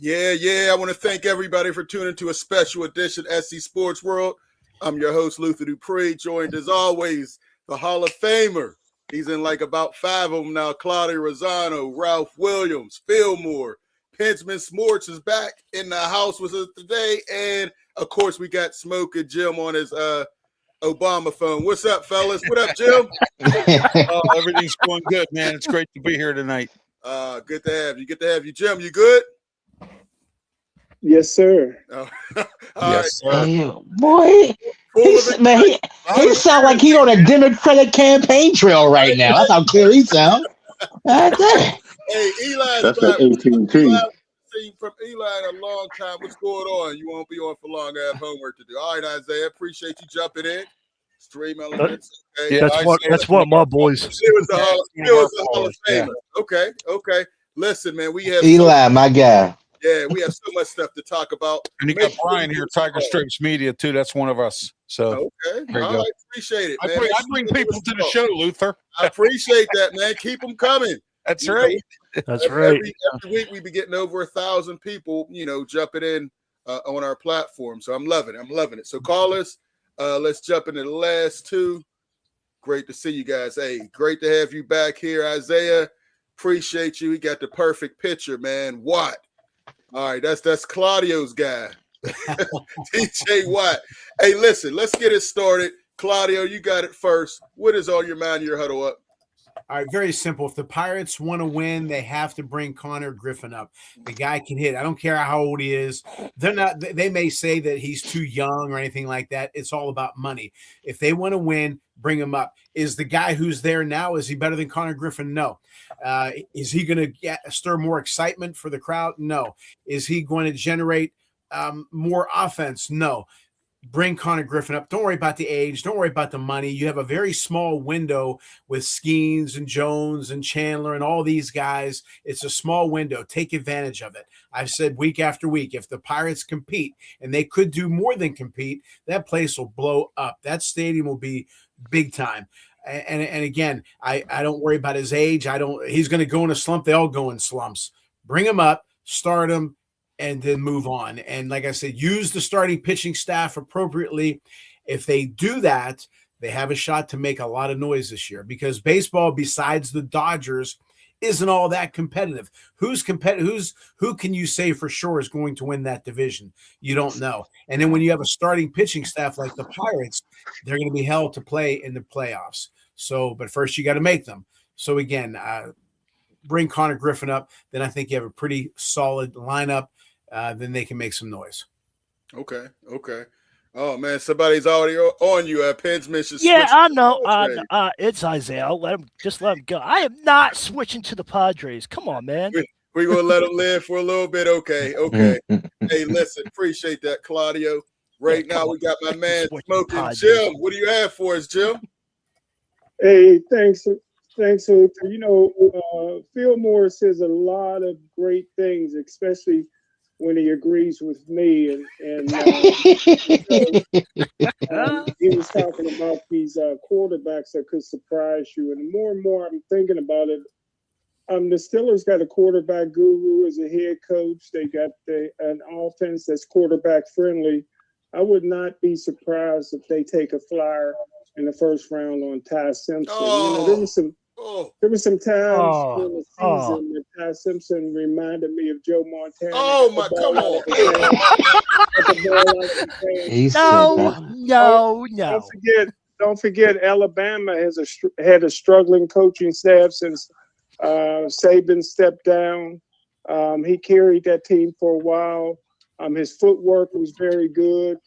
Yeah. I want to thank everybody for tuning to a special edition SC Sports World. I'm your host, Luther Dupree, joined as always, the Hall of Famer. He's in like about 5 of them now. Claudio Rosano, Ralph Williams, Fillmore, Pensman Smorts is back in the house with us today. And, of course, we got Smoking Jim on his Obama phone. What's up, fellas? What up, Jim? Everything's going good, man. It's great to be here tonight. Good to have you. Good to have you. Jim, you good? Yes, sir. Yes, sir. Hey, boy, he sound like he on a Democratic campaign trail right now. That's how clear he sounds. Hey, Eli. That's at AT&T. Seen from Eli in a long time. What's going on? You won't be on for long. I have homework to do. All right, Isaiah. Appreciate you jumping in. Stream elements. Okay. Yeah, that's what my boys. It was the Hall of Famer. Okay. Listen, man, we have Eli, my guy. Yeah, we have so much stuff to talk about. And you got Brian here, Tiger Stripes Media, too. That's one of us. So okay. All right, appreciate it, man. I bring people to the show, Luther. I appreciate that, man. Keep them coming. That's right. That's right. Every week we be getting over 1,000 people, jumping in on our platform. So I'm loving it. So call us. Let's jump into the last two. Great to see you guys. Hey, great to have you back here, Isaiah. Appreciate you. He got the perfect picture, man. Watt. All right, that's Claudio's guy. DJ Watt. Hey, listen, let's get it started. Claudio, you got it first. What is on your mind in your huddle up? All right, very simple. If the Pirates want to win, they have to bring Connor Griffin up. The guy can hit. I don't care how old he is. They may say that he's too young or anything like that. It's all about money. If they want to win, bring him up. Is the guy who's there now, is he better than Connor Griffin? No. Is he going to stir more excitement for the crowd? No. Is he going to generate more offense? No. Bring Connor Griffin up. Don't worry about the age. Don't worry about the money. You have a very small window with Skeens and Jones and Chandler and all these guys. It's a small window. Take advantage of it. I've said week after week, if the Pirates compete, and they could do more than compete, that place will blow up. That stadium will be big time. And again, I don't worry about his age. He's going to go in a slump. They all go in slumps. Bring him up, start him, and then move on. And like I said, use the starting pitching staff appropriately. If they do that, they have a shot to make a lot of noise this year, because baseball, besides the Dodgers, isn't all that competitive. Who can you say for sure is going to win that division? You don't know. And then when you have a starting pitching staff like the Pirates, they're going to be held to play in the playoffs. So, but first you got to make them. So again, bring Connor Griffin up. Then I think you have a pretty solid lineup. Then they can make some noise. Okay. Oh man, somebody's already on you. Pensman should. Yeah, I know. It's Isaiah. Let him go. I am not switching to the Padres. Come on, man. We're gonna let him live for a little bit. Okay. Hey, listen, appreciate that, Claudio. Right now, we got my man Smoking Jim. What do you have for us, Jim? Hey, thanks, Luther. Fillmore says a lot of great things, especially when he agrees with me, and he was talking about these quarterbacks that could surprise you. And more and more I'm thinking about it. The Steelers got a quarterback guru as a head coach. They got an offense that's quarterback friendly. I would not be surprised if they take a flyer in the first round on Ty Simpson. There were some times in the season that Ty Simpson reminded me of Joe Montana. Oh my, come on. No. Don't forget Alabama had a struggling coaching staff since Saban stepped down. He carried that team for a while. His footwork was very good.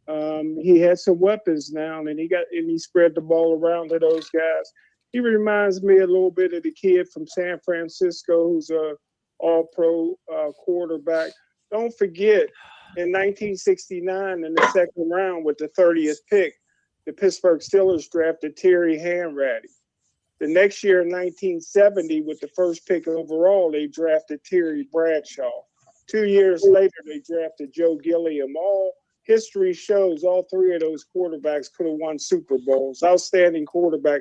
He had some weapons now, and he spread the ball around to those guys. He reminds me a little bit of the kid from San Francisco who's a all-pro quarterback. Don't forget, in 1969, in the second round with the 30th pick, the Pittsburgh Steelers drafted Terry Hanratty. The next year, in 1970, with the first pick overall, they drafted Terry Bradshaw. 2 years later, they drafted Joe Gilliam. All history shows all three of those quarterbacks could have won Super Bowls. Outstanding quarterback.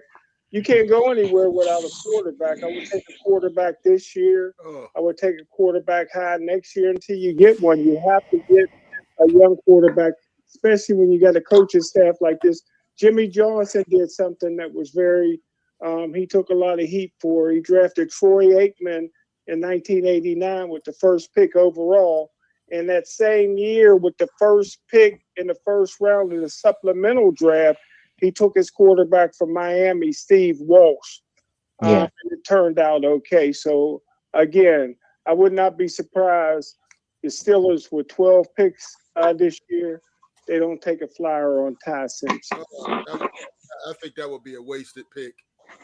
you can't go anywhere without a quarterback. I would take a quarterback this year. I would take a quarterback high next year until you get one. You have to get a young quarterback, especially when you got a coaching staff like this. Jimmy Johnson did something that was very he took a lot of heat for. He drafted Troy Aikman in 1989 with the first pick overall. And that same year, with the first pick in the first round of the supplemental draft, he took his quarterback from Miami, Steve Walsh. And it turned out okay. So, again, I would not be surprised the Steelers with 12 picks this year, they don't take a flyer on Tyson. I think that would be a wasted pick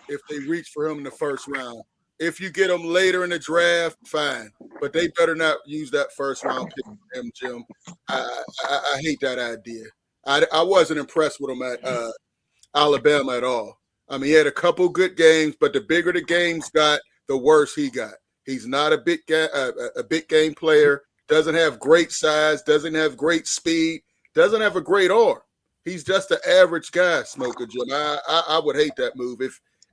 if they reach for him in the first round. If you get him later in the draft, fine. But they better not use that first round pick for him, Jim. I hate that idea. I wasn't impressed with him at Alabama at all. I mean, he had a couple good games, but the bigger the games got, the worse he got. He's not a big game player, doesn't have great size, doesn't have great speed, doesn't have a great arm. He's just an average guy, Smoker Jim. I would hate that move.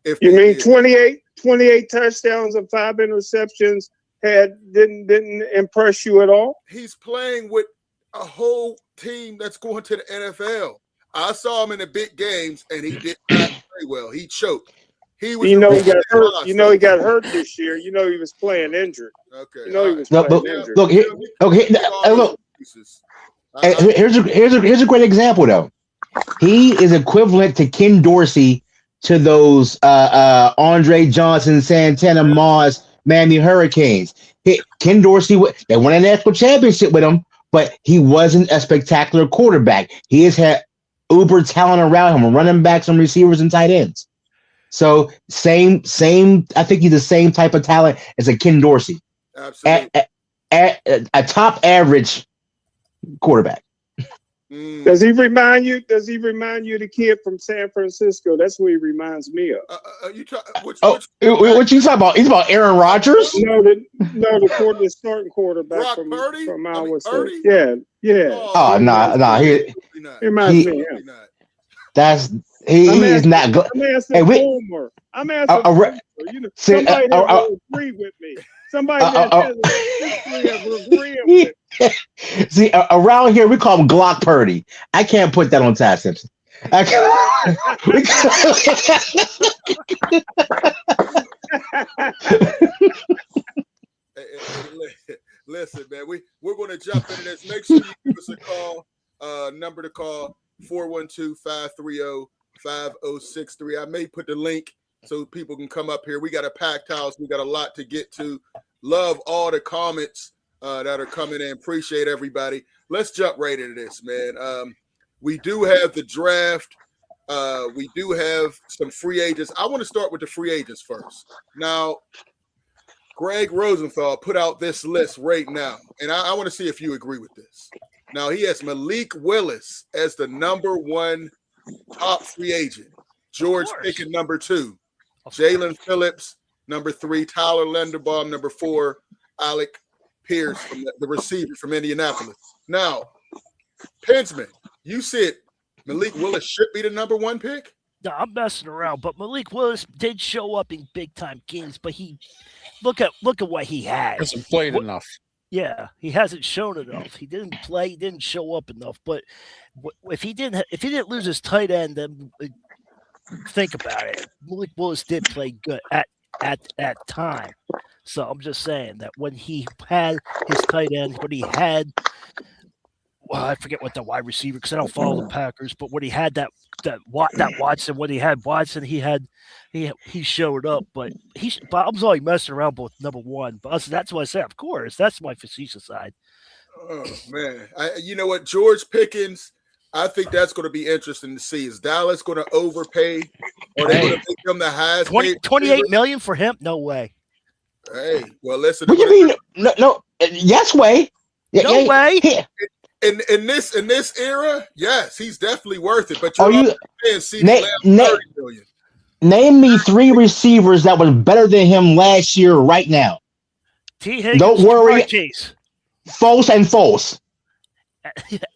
If you mean 28 touchdowns and 5 interceptions didn't impress you at all? He's playing with a whole team that's going to the NFL. I saw him in the big games, and he did not play well. He choked. He was. He got hurt. He got hurt this year. He was playing injured. Okay. He was playing injured. Look, here's a great example though. He is equivalent to Ken Dorsey to those Andre Johnson, Santana Moss, Miami Hurricanes. Ken Dorsey, they won a national championship with him, but he wasn't a spectacular quarterback. He has had uber talent around him, running backs and receivers and tight ends. So same. I think he's the same type of talent as a Ken Dorsey. Absolutely. A top average quarterback. Does he remind you? Does he remind you of the kid from San Francisco? That's what he reminds me of. What you talking about? He's about Aaron Rodgers? No, the starting quarterback from Iowa State. Yeah. Oh, nah. He reminds me of him. He is not good. I'm asking Homer. Somebody that will agree with me. Somebody that has a history of agreeing with me. See, around here we call him Glock Purdy. I can't put that on Ty Simpson. Listen, man, we're going to jump into this. Make sure you give us a call. Number to call 412-530-5063. I may put the link so people can come up here. We got a packed house. We got a lot to get to. Love all the comments that are coming in. Appreciate everybody. Let's jump right into this, man. We do have the draft. We do have some free agents. I want to start with the free agents first. Now, Greg Rosenthal put out this list right now, and I want to see if you agree with this. Now, he has Malik Willis as the number one top free agent. George Pickens, number 2. Jalen Phillips, number 3. Tyler Linderbaum, number 4. Alec Pierce, from the receiver from Indianapolis. Now, Pensman, you said Malik Willis should be the number 1 pick? No, I'm messing around, but Malik Willis did show up in big time games, but he look at what he had. Hasn't played enough. Yeah, he hasn't shown enough. He didn't play, he didn't show up enough. But if he didn't lose his tight end, then think about it. Malik Willis did play good at time. So I'm just saying that when he had his tight end, when he had, I forget what the wide receiver, because I don't follow the Packers, but when he had that Watson, when he had Watson, he showed up. But I was only messing around with number 1. But that's what I said. Of course, that's my facetious side. Oh man, you know what, George Pickens. I think that's going to be interesting to see. Is Dallas going to overpay, or are they going to make him the highest? 28 million for him? No way. Hey, well, listen. What do you mean? No. Yes way. No way. Yeah. In this era, yes, he's definitely worth it. But name me 3 receivers that was better than him last year right now. T. Higgins, don't worry. Case. False.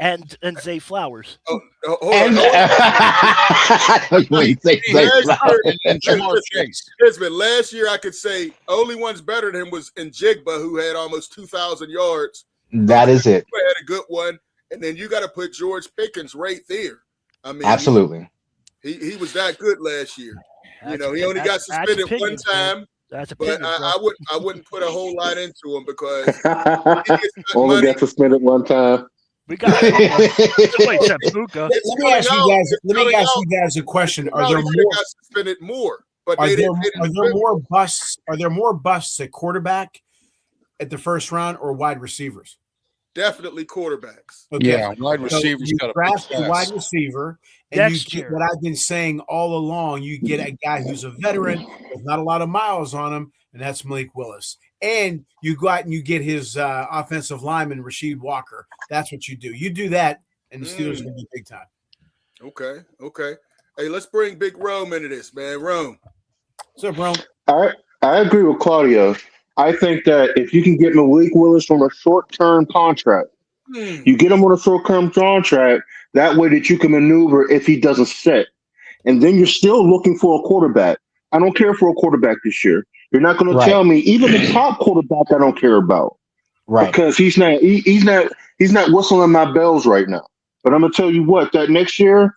and Zay Flowers. Oh, hold And on. wait, say And Jamar Chase. But last year I could say only one's better than him was Njigba, who had almost 2,000 yards. that is it. Had a good one, and then you got to put George Pickens right there. I mean, Absolutely. he was that good last year. That's He only got suspended one opinions, time. man. That's But opinions, bro. I wouldn't put a whole lot into him because Only money. got suspended one time. We got somebody said Puka. Let me ask you guys a question. Are there more? Got suspended more? But Are they there, didn't. are there more busts? Are there more busts at quarterback at the first round or wide receivers? Definitely quarterbacks. Okay. Yeah, wide So receivers you got a draft big the wide class. receiver, and Next you year. get what I've been saying all along. You get a guy who's a veteran with not a lot of miles on him, and that's Malik Willis. And you go out and you get his offensive lineman, Rasheed Walker. That's what you do. You do that, and the Steelers are going to be big time. Okay. Hey, let's bring Big Rome into this, man. Rome. So, bro, I agree with Claudio. I think that if you can get Malik Willis from a short-term contract, you get him on a short-term contract, that way that you can maneuver if he doesn't sit. And then you're still looking for a quarterback. I don't care for a quarterback this year. You're not going to tell me even the top quarterback I don't care about. Right. Because he's not whistling my bells right now. But I'm gonna tell you what, that next year,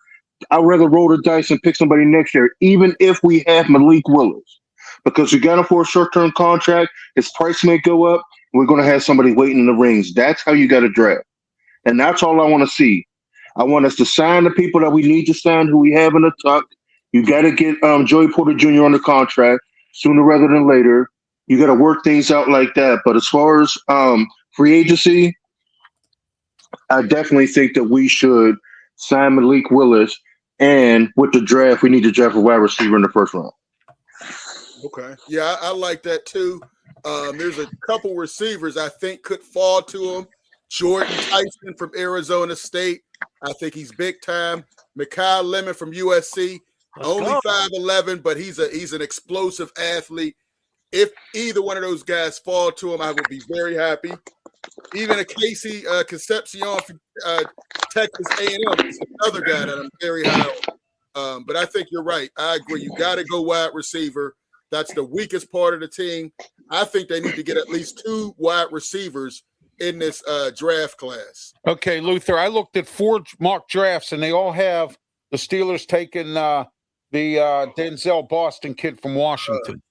I'd rather roll the dice and pick somebody next year, even if we have Malik Willis. Because we got him for a short-term contract, his price may go up, and we're gonna have somebody waiting in the rings. That's how you gotta draft. And that's all I want to see. I want us to sign the people that we need to sign, who we have in the tuck. You gotta get Joey Porter Jr. on the contract sooner rather than later. You got to work things out like that. But as far as free agency, I definitely think that we should sign Malik Willis. And with the draft, we need to draft a wide receiver in the first round. Okay. Yeah, I like that too. There's a couple receivers I think could fall to him. Jordan Tyson from Arizona State. I think he's big time. Mekhi Lemon from USC. Only 5'11", but he's an explosive athlete. If either one of those guys fall to him, I would be very happy. Even a Casey Concepcion from Texas A&M is another guy that I'm very high on. But I think you're right. I agree. You got to go wide receiver. That's the weakest part of the team. I think they need to get at least 2 wide receivers in this draft class. Okay, Luther, I looked at 4 mock drafts, and they all have the Steelers taking the Denzel Boston kid from Washington.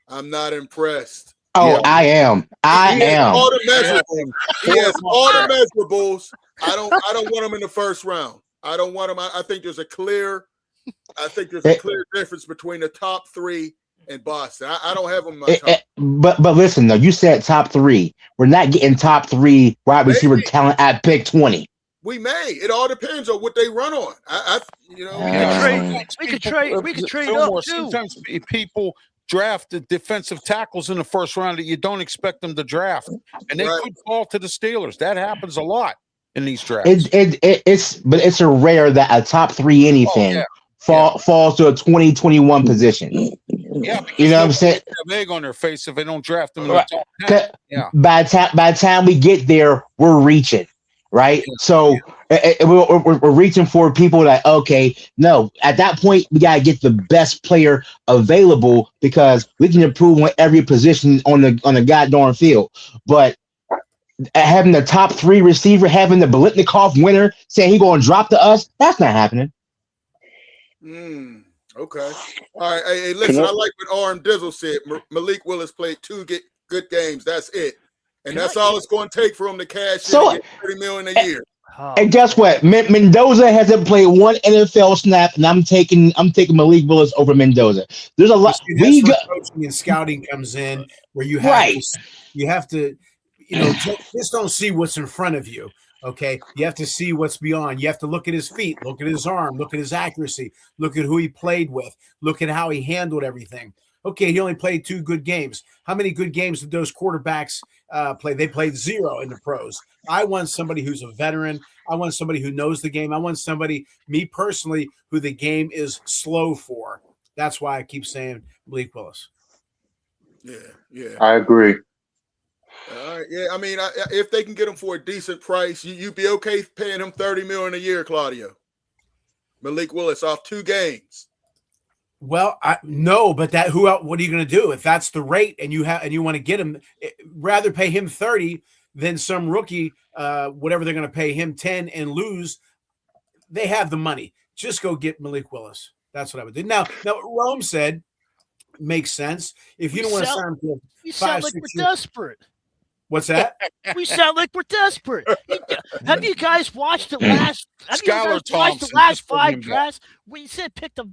I'm not impressed. Oh, yeah. I am. I am. All the measurables. He has all the measurables. I don't want him in the first round. I don't want him. I think there's a clear difference between the top 3 and Boston. I don't have him in my top. But listen though, you said top 3. We're not getting top 3 wide receiver talent at pick 20. We may. It all depends on what they run on. We could trade up too. Sometimes people draft the defensive tackles in the first round that you don't expect them to draft, and they could fall to the Steelers. That happens a lot in these drafts. It's a rare that a top 3 anything falls to a 2021 position. Yeah, you know what I'm saying? Have egg on their face if they don't draft them in the top 10. Yeah. By the time we get there, we're reaching. Right. So we're reaching for people like, okay, no, at that point, we got to get the best player available because we can improve on every position on the goddamn field. But having the top 3 receiver, having the Biletnikoff winner saying he's going to drop to us, that's not happening. Okay. All right. Hey, listen, I like what Arm Dizzle said. Malik Willis played 2 good games. That's it. And that's all it's going to take for him to cash in and get $30 million a year. And guess what? Mendoza hasn't played 1 NFL snap, and I'm taking Malik Willis over Mendoza. There's a lot. Coaching and scouting comes in where you have to just don't see what's in front of you. Okay, you have to see what's beyond. You have to look at his feet, look at his arm, look at his accuracy, look at who he played with, look at how he handled everything. Okay, he only played 2 good games. How many good games did those quarterbacks play? They played 0 in the pros. I want somebody who's a veteran. I want somebody who knows the game. I want somebody, me personally, who the game is slow for. That's why I keep saying Malik Willis. Yeah. I agree. All right. Yeah. I mean, if they can get him for a decent price, you'd be okay paying him $30 million a year, Claudio. Malik Willis off 2 games. Well, no, but that what are you going to do if that's the rate and you want to get him? Rather pay him 30 than some rookie, whatever they're going to pay him 10 and lose. They have the money. Just go get Malik Willis. That's what I would do. Now Rome said makes sense. If you don't want to sign him for you 5, sound like 6 we're years. desperate. What's that? We sound like we're desperate. Have you guys watched the last? Have you guys Skylar watched the Thompson, last just bring 5 him back. drafts? We said pick the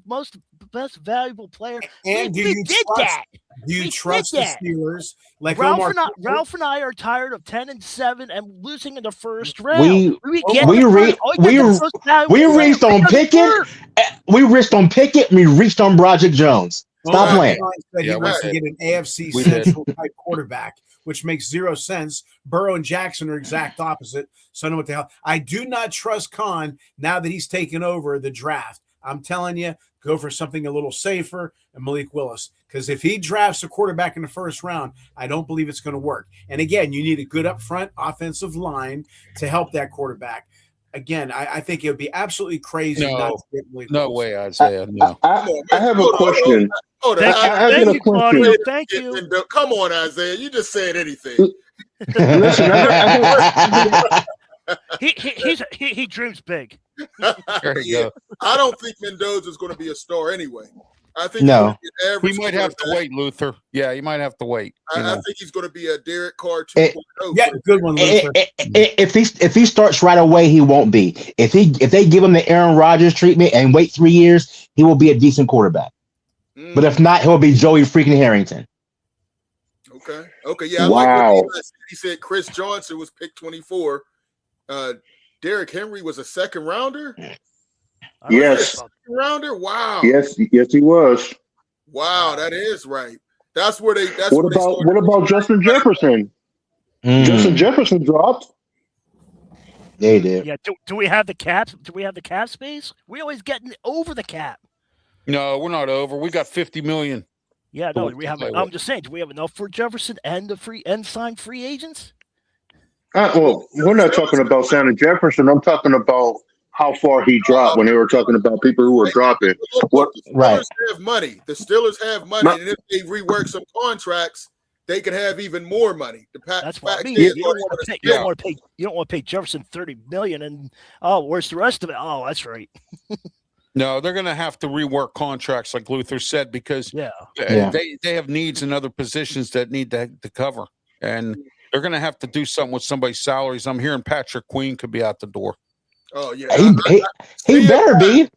best valuable player. And we did that. Do you We trust did the that. Steelers? Like Ralph Omar, and I are tired of 10-7 and losing in the first round. We reached on Pickett. We reached on Pickett. We reached on Broderick Jones. Stop playing. Said he wants to get an AFC Central type quarterback, which makes 0 sense. Burrow and Jackson are exact opposite. So I don't know what the hell. I do not trust Khan now that he's taken over the draft. I'm telling you, go for something a little safer and Malik Willis. Because if he drafts a quarterback in the first round, I don't believe it's going to work. And again, you need a good upfront offensive line to help that quarterback. Again, I think it would be absolutely crazy not to get Malik No Willis. way, Isaiah. No. I have a question. Thank you, Claudio. Thank you. Come on, Isaiah. You just said anything. Listen, He dreams big. There you go. I don't think Mendoza's going to be a star anyway. I think No. He might have to wait, Luther. Yeah, he might have to wait. I think he's going to be a Derek Carr 2.0. Yeah, good one, Luther. If he starts right away, he won't be. If they give him the Aaron Rodgers treatment and wait 3 years, he will be a decent quarterback. But if not, he'll be Joey freaking Harrington. Okay. Yeah. I Wow. like what he said. Chris Johnson was picked 24. Derrick Henry was a second rounder. Yes. Second rounder. Wow. Yes, he was. Wow, that is right. That's where they. What about Justin Jefferson? Justin Jefferson dropped. They did. Yeah. Do we have the cap? Do we have the cap space? We always getting over the cap. No, we're not over. We got 50 million. Yeah, no, we have. I'm just saying, do we have enough for Jefferson and signed free agents? Well, we're not talking about signing Jefferson. I'm talking about how far he dropped when they were talking about people who were dropping. What the Steelers have money. The Steelers have money, and if they rework some contracts, they could have even more money. That's what I mean. You don't want to pay Jefferson $30 million, and where's the rest of it? Oh, that's right. No, they're going to have to rework contracts, like Luther said, because they have needs in other positions that need to cover, and they're going to have to do something with somebody's salaries. I'm hearing Patrick Queen could be out the door. Oh yeah, he better be.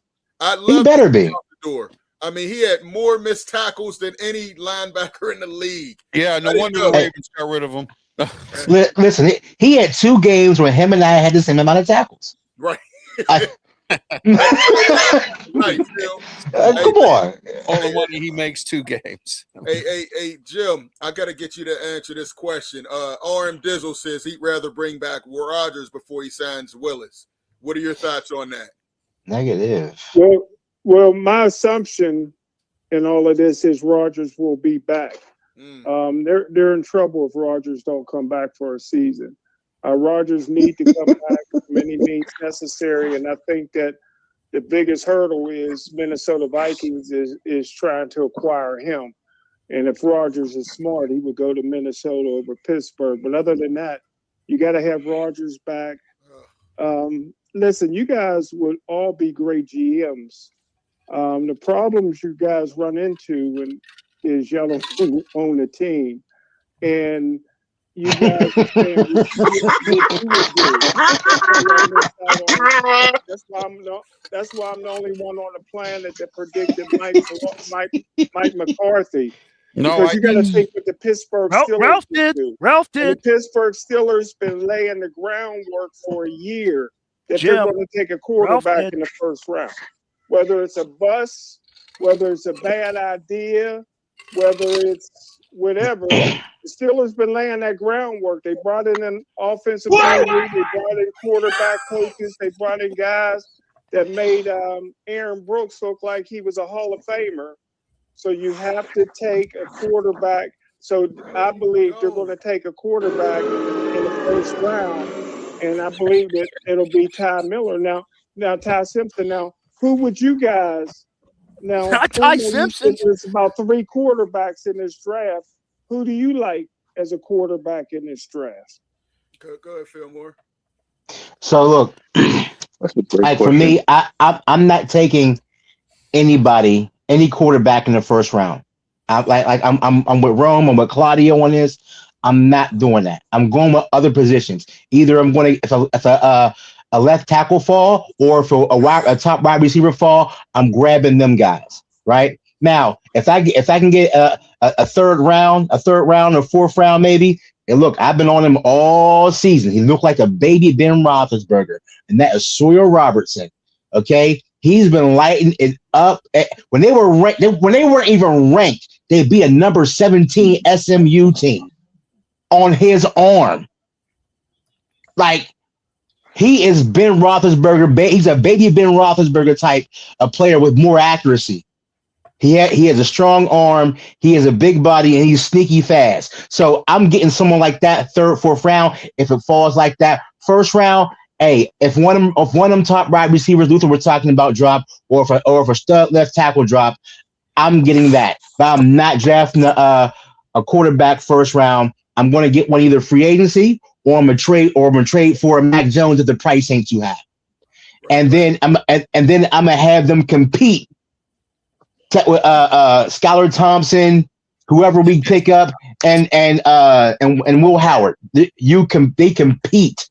He better be. Out the door. I mean, he had more missed tackles than any linebacker in the league. Yeah, no wonder the Ravens got rid of him. Listen, he had 2 games where him and I had the same amount of tackles. Right. Right, Phil. Come on. All the money he makes 2 games. Hey, Jim, I got to get you to answer this question. RM Dizzle says he'd rather bring back Rodgers before he signs Willis. What are your thoughts on that? Negative. Well, my assumption in all of this is Rodgers will be back. They're in trouble if Rodgers don't come back for a season. Rodgers need to come back as many means necessary, and I think that the biggest hurdle is Minnesota Vikings is trying to acquire him. And if Rodgers is smart, he would go to Minnesota over Pittsburgh. But other than that, you got to have Rodgers back. Listen, you guys would all be great GMs. The problems you guys run into is y'all don't own a team. And you guys are saying what you would do. That's why I'm the only one on the planet that predicted Mike McCarthy. No, because you got to think what the Pittsburgh Steelers Ralph did. And the Pittsburgh Steelers been laying the groundwork for a year that they're going to take a quarterback in the first round. Whether it's a bust, whether it's a bad idea, whether it's whatever, the Steelers been laying that groundwork. They brought in an offensive line, they brought in quarterback coaches, they brought in guys that made Aaron Brooks look like he was a Hall of Famer. So you have to take a quarterback So I believe they're going to take a quarterback in the first round, and I believe that it'll be Ty Miller. Now Ty Simpson. Now, who would you guys? Now, Not Ty Simpson. There's about 3 quarterbacks in this draft. Who do you like as a quarterback in this draft? Go ahead, Fillmore. So look, for me, I'm not taking any quarterback in the first round. I'm with Rome. I'm with Claudio on this. I'm not doing that. I'm going with other positions. Either I'm going to if a left tackle fall, or if a top wide receiver fall, I'm grabbing them guys. Right now, if I can get a third round, or fourth round maybe. And look, I've been on him all season. He looked like a baby Ben Roethlisberger, and that is Sawyer Robertson. Okay, he's been lighting it up. When they weren't even ranked, they'd be a number 17 SMU team on his arm. Like, he is Ben Roethlisberger. He's a baby Ben Roethlisberger type of player with more accuracy. He has a strong arm. He has a big body, and he's sneaky fast. So I'm getting someone like that third, fourth round. If it falls like that, first round, hey, if one of them top wide receivers, Luther, we're talking about drop, or if a stud left tackle drop, I'm getting that. But I'm not drafting a quarterback first round. I'm going to get one either free agency, or I'm gonna trade for Mac Jones at the price ain't too high, and then I'm gonna have them compete with Skylar Thompson, whoever we pick up, and Will Howard. They compete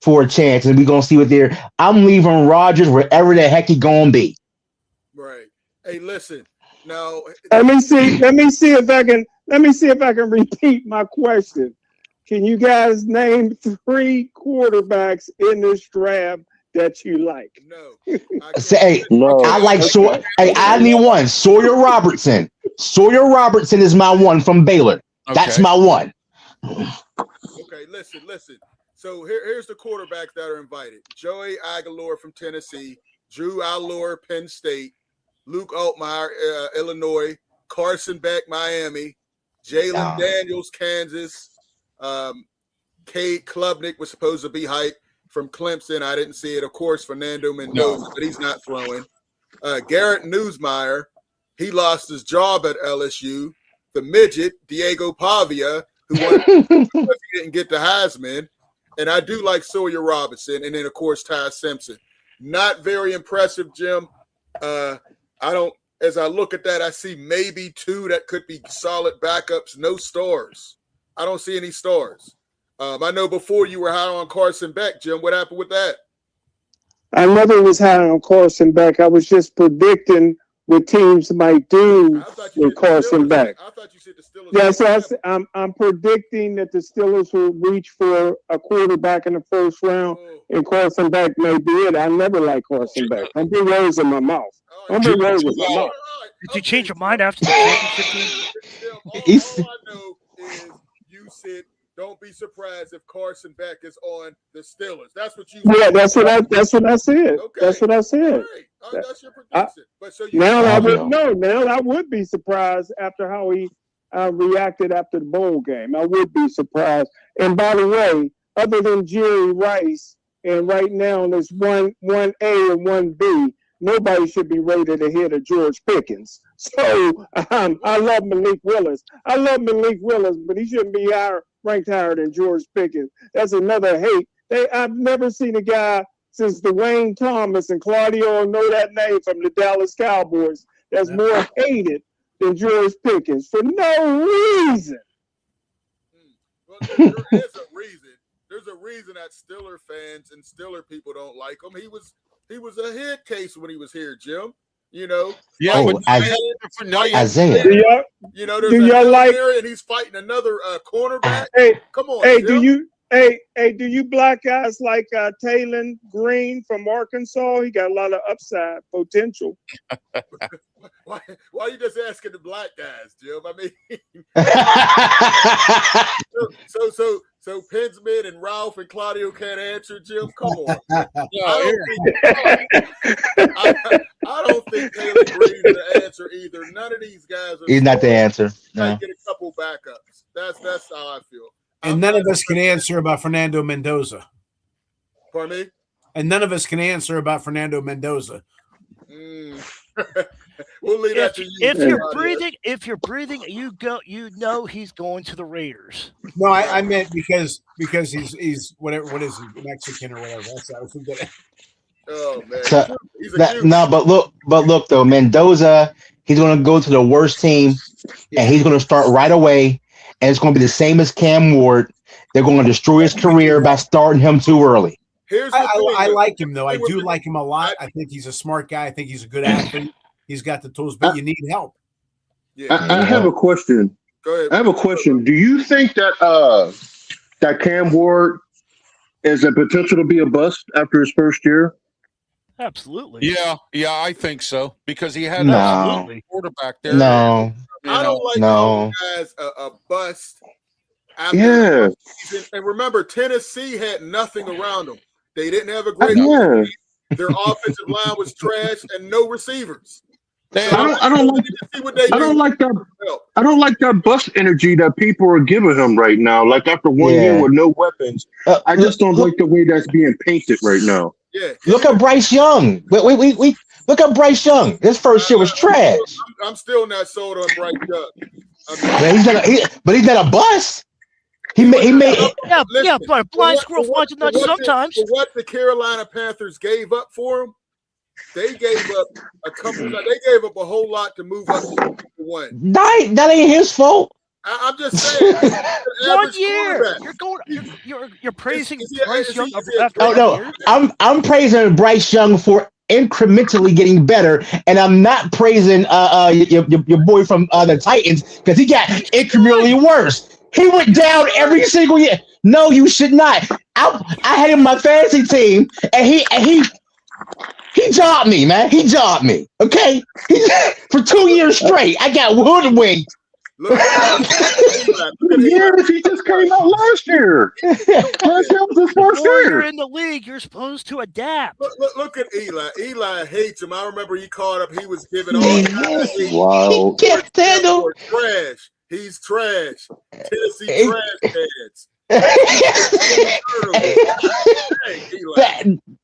for a chance, and we're gonna see what they're. I'm leaving Rodgers wherever the heck he gonna be. Right. Hey, listen. Now let me see if I can repeat my question. Can you guys name 3 quarterbacks in this draft that you like? No. No. I like Sawyer. Hey, I need one. Sawyer Robertson. Sawyer Robertson is my one from Baylor. Okay. That's my one. Okay, listen. So here's the quarterbacks that are invited: Joey Aguilar from Tennessee, Drew Allure, Penn State, Luke Altmaier, Illinois, Carson Beck, Miami, Jalen Daniels, Kansas. Cade Klubnik was supposed to be hyped from Clemson. I didn't see it. Of course, Fernando Mendoza, but he's not throwing. Garrett Newsmeyer, he lost his job at LSU. The midget, Diego Pavia, who didn't get the Heisman. And I do like Sawyer Robertson. And then, of course, Ty Simpson. Not very impressive, Jim. As I look at that, I see maybe 2 that could be solid backups. No stars. I don't see any stars. I know before you were high on Carson Beck, Jim. What happened with that? I never was high on Carson Beck. I was just predicting what teams might do with Carson Beck. I thought you said the Steelers. Yes, I'm predicting that the Steelers will reach for a quarterback in the first round, and Carson Beck may be it. I never liked Carson Beck. I'm big words in my mouth. Did you change your mind after the championship game? All I know is you said, don't be surprised if Carson Beck is on the Steelers. That's what you said. Yeah, that's what I said. Okay. That's what I said. All right. That's your prediction. But so now I would be surprised after how he reacted after the bowl game. I would be surprised. And by the way, other than Jerry Rice, and right now there's one A and 1B, nobody should be rated ahead of George Pickens. So I love Malik Willis. But he shouldn't be ranked higher than George Pickens. That's another hate. I've never seen a guy since Dwayne Thomas, and Claudio know that name from the Dallas Cowboys, that's more hated than George Pickens for no reason. Well, there is a reason. There's a reason that Steeler fans and Steeler people don't like him. He was a head case when he was here, Jim. You know, Isaiah. You know, there's a area and he's fighting another cornerback. Come on, Jim. Do you black guys like Taylor Green from Arkansas? He got a lot of upside potential. Why are you just asking the black guys, Jim? I mean, so Pensman and Ralph and Claudio can't answer, Jim. Come on. I don't think Taylor Green's the answer either. None of these guys are. He's not the answer. No. Get a couple backups. That's how I feel. And none of us can answer about Fernando Mendoza. Pardon me? And none of us can answer about Fernando Mendoza. We'll leave that to you. If you're breathing, you know he's going to the Raiders. No, I meant because he's whatever. What is he, Mexican or whatever? That's I was thinking. Oh man, so, but look though, Mendoza, he's going to go to the worst team, and he's going to start right away, and it's going to be the same as Cam Ward. They're going to destroy his career by starting him too early. I like him though. I do like him a lot. I think he's a smart guy. I think he's a good athlete. He's got the tools, but you need help. Yeah. I have a question. Go ahead. I have a question. Do you think that that Cam Ward is a potential to be a bust after his first year? Absolutely. Yeah, I think so because he had a quarterback there. No, I don't like guys a bust. After and remember, Tennessee had nothing around them. They didn't have a great. Their offensive line was trash and no receivers. I don't like that bust energy that people are giving him right now. Like after 1 year with no weapons, I just don't like the way that's being painted right now. Yeah, look at Bryce Young. We look at Bryce Young. His first year was trash. I'm still not sold on Bryce Young. But he's not a bust. He made but blind squirrel finds a nut sometimes. For what the Carolina Panthers gave up for him, they gave up a couple. They gave up a whole lot to move up to one. That ain't his fault. I'm just saying. 1 year. You're praising Bryce Young. I'm praising Bryce Young for incrementally getting better, and I'm not praising your boy from the Titans because he got incrementally worse. He went down every single year. No, you should not. I had him in my fantasy team, and he jobbed me, man. He jobbed me. Okay, for 2 years straight. I got hoodwinked. He just came out last year. Last year was his first year. You're in the league. You're supposed to adapt. Look at Eli. Eli hates him. I remember he called up. He was giving all. Wow. He can't stand him. Trash. He's trash. Tennessee trash heads.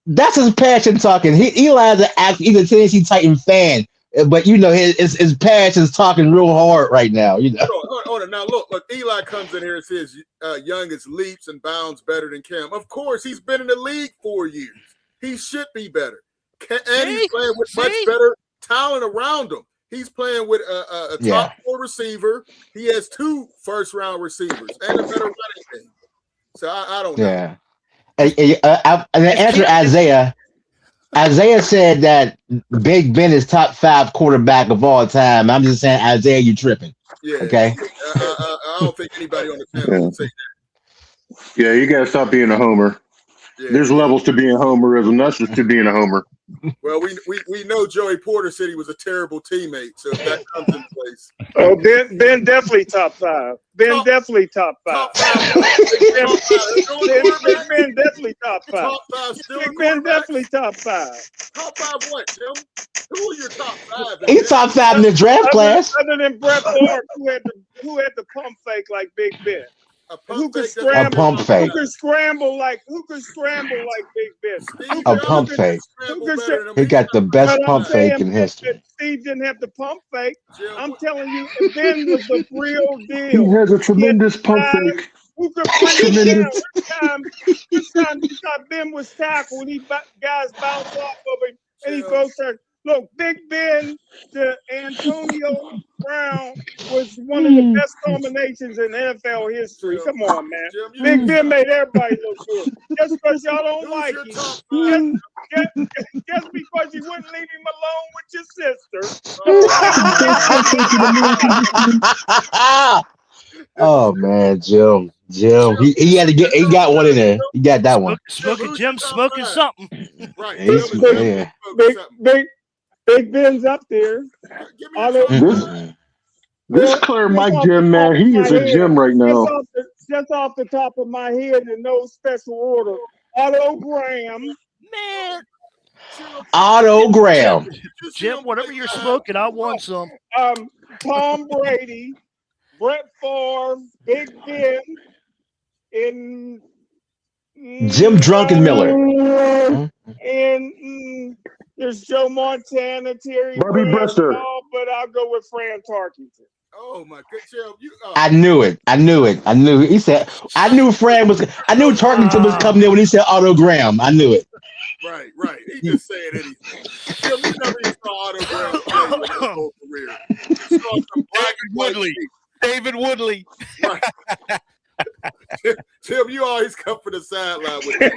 That's his passion talking. Eli's he's a Tennessee Titan fan, but you know his passion's talking real hard right now. You know. Hold on. Now look. Eli comes in here and says Young is leaps and bounds better than Cam. Of course, he's been in the league 4 years. He should be better, and he's playing with much better talent around him. He's playing with a top 4 receiver. He has 2 first-round receivers and a better running team. So I don't know. Yeah. And the answer Isaiah. Isaiah said that Big Ben is top 5 quarterback of all time. I'm just saying, Isaiah, you tripping. Yeah. Okay. I don't think anybody on the panel would say that. Yeah, you gotta stop being a homer. Yeah. There's levels to being a homerism. That's just to being a homer. Well, we know Joey Porter said he was a terrible teammate, so if that comes in place. Oh, Ben definitely top 5. Ben definitely top 5. Ben definitely top 5. Top 5 still. Ben definitely top 5. Top 5 what, Jim? Who are your top 5? He's top 5 in the draft class. Other than Brett Favre, who had the pump fake like Big Ben. Who could scramble? A pump fake. Who could scramble like Big Ben? A pump fake. He got the best pump fake in history. Steve didn't have the pump fake. I'm telling you, Ben was the real deal. He has a tremendous pump fake. Who could bring it down? This time Ben was tackled. Guys bounced off of him, and he goes there. Look, Big Ben to Antonio Brown was one of the best combinations in NFL history. Come on, man. Big Ben made everybody look good. Just because y'all don't like him. Just because you wouldn't leave him alone with your sister. Oh man, Jim. He had to get. He got one in there. He got that one. Jim smoking something. Right. Big Ben's up there. This clear Mike Jim, man. He is a gym right now. Just off the top of my head in no special order. Otto Graham. Man. Otto Graham. Jim, whatever you're smoking, I want some. Tom Brady. Brett Favre, Big Ben, and Jim Drunken Miller. And there's Joe Montana, Terry Bobby Brister. but I'll go with Fran Tarkington. Oh my good Jim, I knew it. He said I knew Tarkington was coming in when he said autogram. I knew it. Right. He just saying anything. Jim, you never even saw autogram play with his whole career. You saw some black and white people. David Woodley. Right. Tim, you always come for the sideline with it.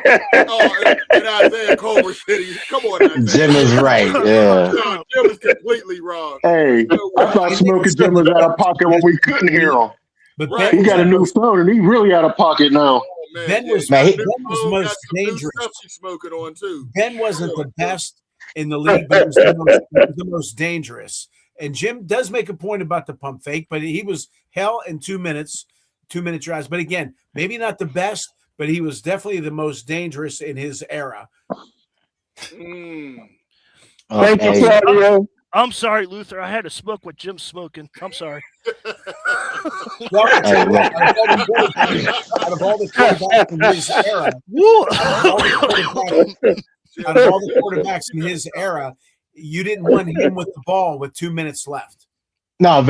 And Isaiah Culver City. Come on, Isaiah. Jim is right. Yeah. No, Jim is completely wrong. Hey, I thought Smoking Jim was out of pocket when we couldn't hear him. But Right. He got a new phone and he really out of pocket now. Oh, man. Ben was most dangerous. Stuff she's smoking on too. Ben wasn't the best in the league, but he was the most dangerous. And Jim does make a point about the pump fake, but he was hell in 2 minutes, 2-minute drives. But again, maybe not the best, but he was definitely the most dangerous in his era. Thank you, Claudio. I'm sorry, Luther. I had to smoke what Jim's smoking. I'm sorry. Out of all the quarterbacks in his era, quarterbacks in his era, you didn't want him with the ball with 2 minutes left. No,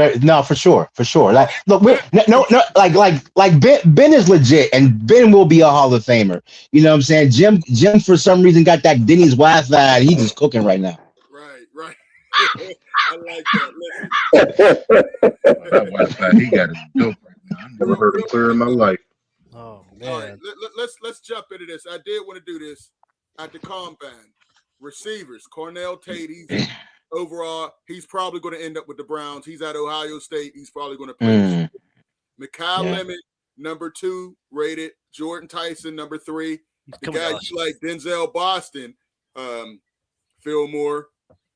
for sure. Like, look, like Ben is legit, and Ben will be a Hall of Famer. You know what I'm saying? Jim for some reason got that Denny's Wi-Fi, and he's just cooking right now. Right. I like that. That Wi-Fi, he got it dope right now. I never heard it clear in my life. Oh man! All right, let's jump into this. I did want to do this at the combine. Receivers, Cornell Tate. He's overall, he's probably going to end up with the Browns. He's at Ohio State. He's probably going to play. Mikal Lemon, number 2 rated. Jordan Tyson, number 3. The guy you like, Denzel Boston, Fillmore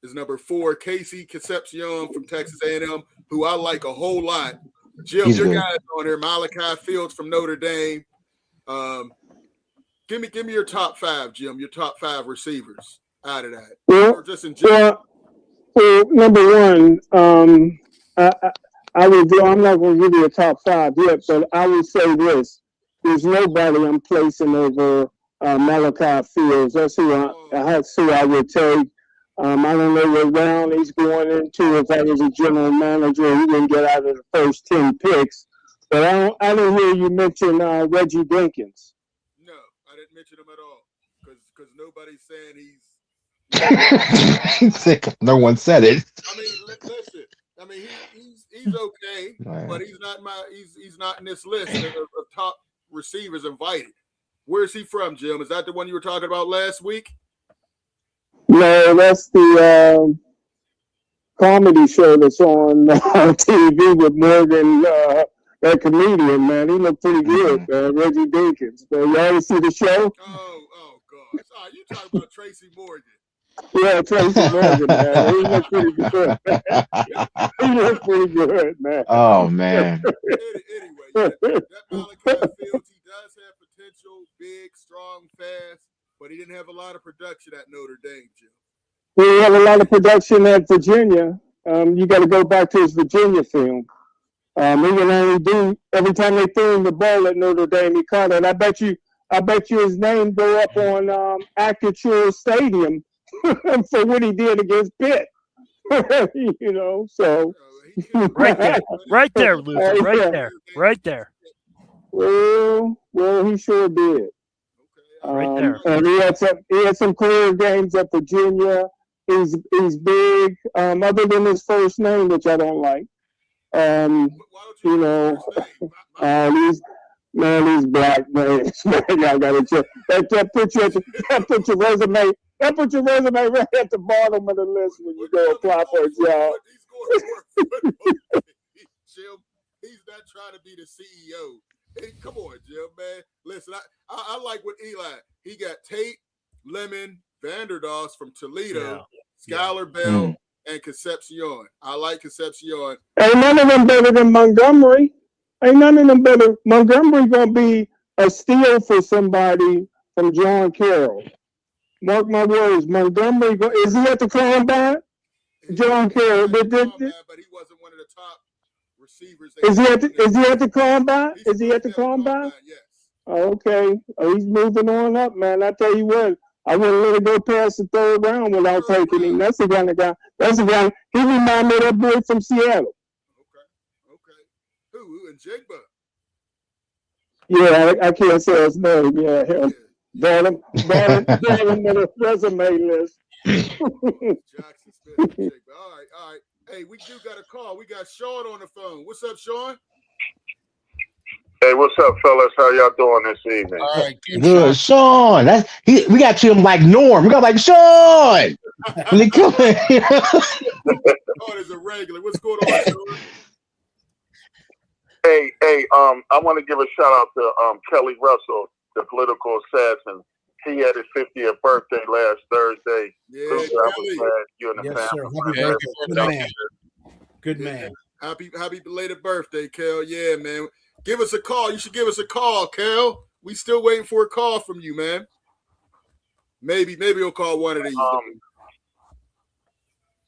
is number 4. Casey Concepcion from Texas A&M, who I like a whole lot. Jim, your guys on here, Malachi Fields from Notre Dame. Give me your top 5, Jim. Your top 5 receivers out of that, or just in general. Well, number 1, I would go. I'm not going to give you a top 5 yet, but I would say this: there's nobody I'm placing over Malachi Fields. That's who I would take. I don't know what round he's going into. If I was a general manager, he wouldn't get out of the first 10 picks. But I don't hear you mention Reggie Jenkins. No, I didn't mention him at all because nobody's saying he's. No one said it. I mean, listen. I mean, he's okay, but he's not in this list of top receivers invited. Where's he from, Jim? Is that the one you were talking about last week? No, that's the comedy show that's on TV with Morgan, that comedian, man. He looked pretty good, Reggie Jenkins. But you already see the show? Oh, gosh. Oh, you talking about Tracy Morgan. Yeah, Tracy Morgan, man. He looked pretty good. He looked pretty good, man. Oh, man. Anyway, that Malachi Fields, he does have potential, big, strong, fast, but he didn't have a lot of production at Notre Dame, Jim. He had a lot of production at Virginia. You got to go back to his Virginia film. He can only do, every time they threw him the ball at Notre Dame, he caught it. I bet you his name go up on Acton Stadium for what he did against Pitt. You know, so right there, Luther, right there. Well, he sure did. Right there. And he had some career games at Virginia. He's big. Other than his first name, which I don't like. You know, these black names. I gotta check. That put your resume. That put your resume right at the bottom of the list when you go apply for a job. Jim, he's not trying to be the CEO. Hey, come on, Jim, man. Listen, I like what Eli. He got Tate, Lemon, Vanderdoss from Toledo, Skylar Bell, and Concepcion. I like Concepcion. Ain't none of them better than Montgomery. Ain't none of them better. Montgomery gonna be a steal for somebody from John Carroll. Mark my words. Montgomery is he at the combine? John Carroll, but he wasn't one of the top receivers. Is he at the combine? Is he at the combine? Yes. Okay. He's moving on up, man. I tell you what, I wouldn't let it go past the third round without taking him. That's the kind of guy. That's the guy. He reminds me of that boy from Seattle. Okay. Who? And Jigba. Yeah, I can't say his name. Yeah, him. Brought him on the resume list. Jackson Smith. Jigba. All right. Hey, we do got a call. We got Sean on the phone. What's up, Sean? Hey, what's up, fellas? How y'all doing this evening? All right, good, Sean. We got to him like Norm. We got like Sean. When come Sean is a regular. What's going on, Sean? Hey, I want to give a shout out to Kelly Russell, the political assassin. He had his 50th birthday last Thursday. Yeah, I was glad you and the Yes, family. sir. Happy birthday. Good man. Happy belated birthday, Kel. Yeah, man. Give us a call. You should give us a call, Kel. We still waiting for a call from you, man. Maybe we'll call one of these.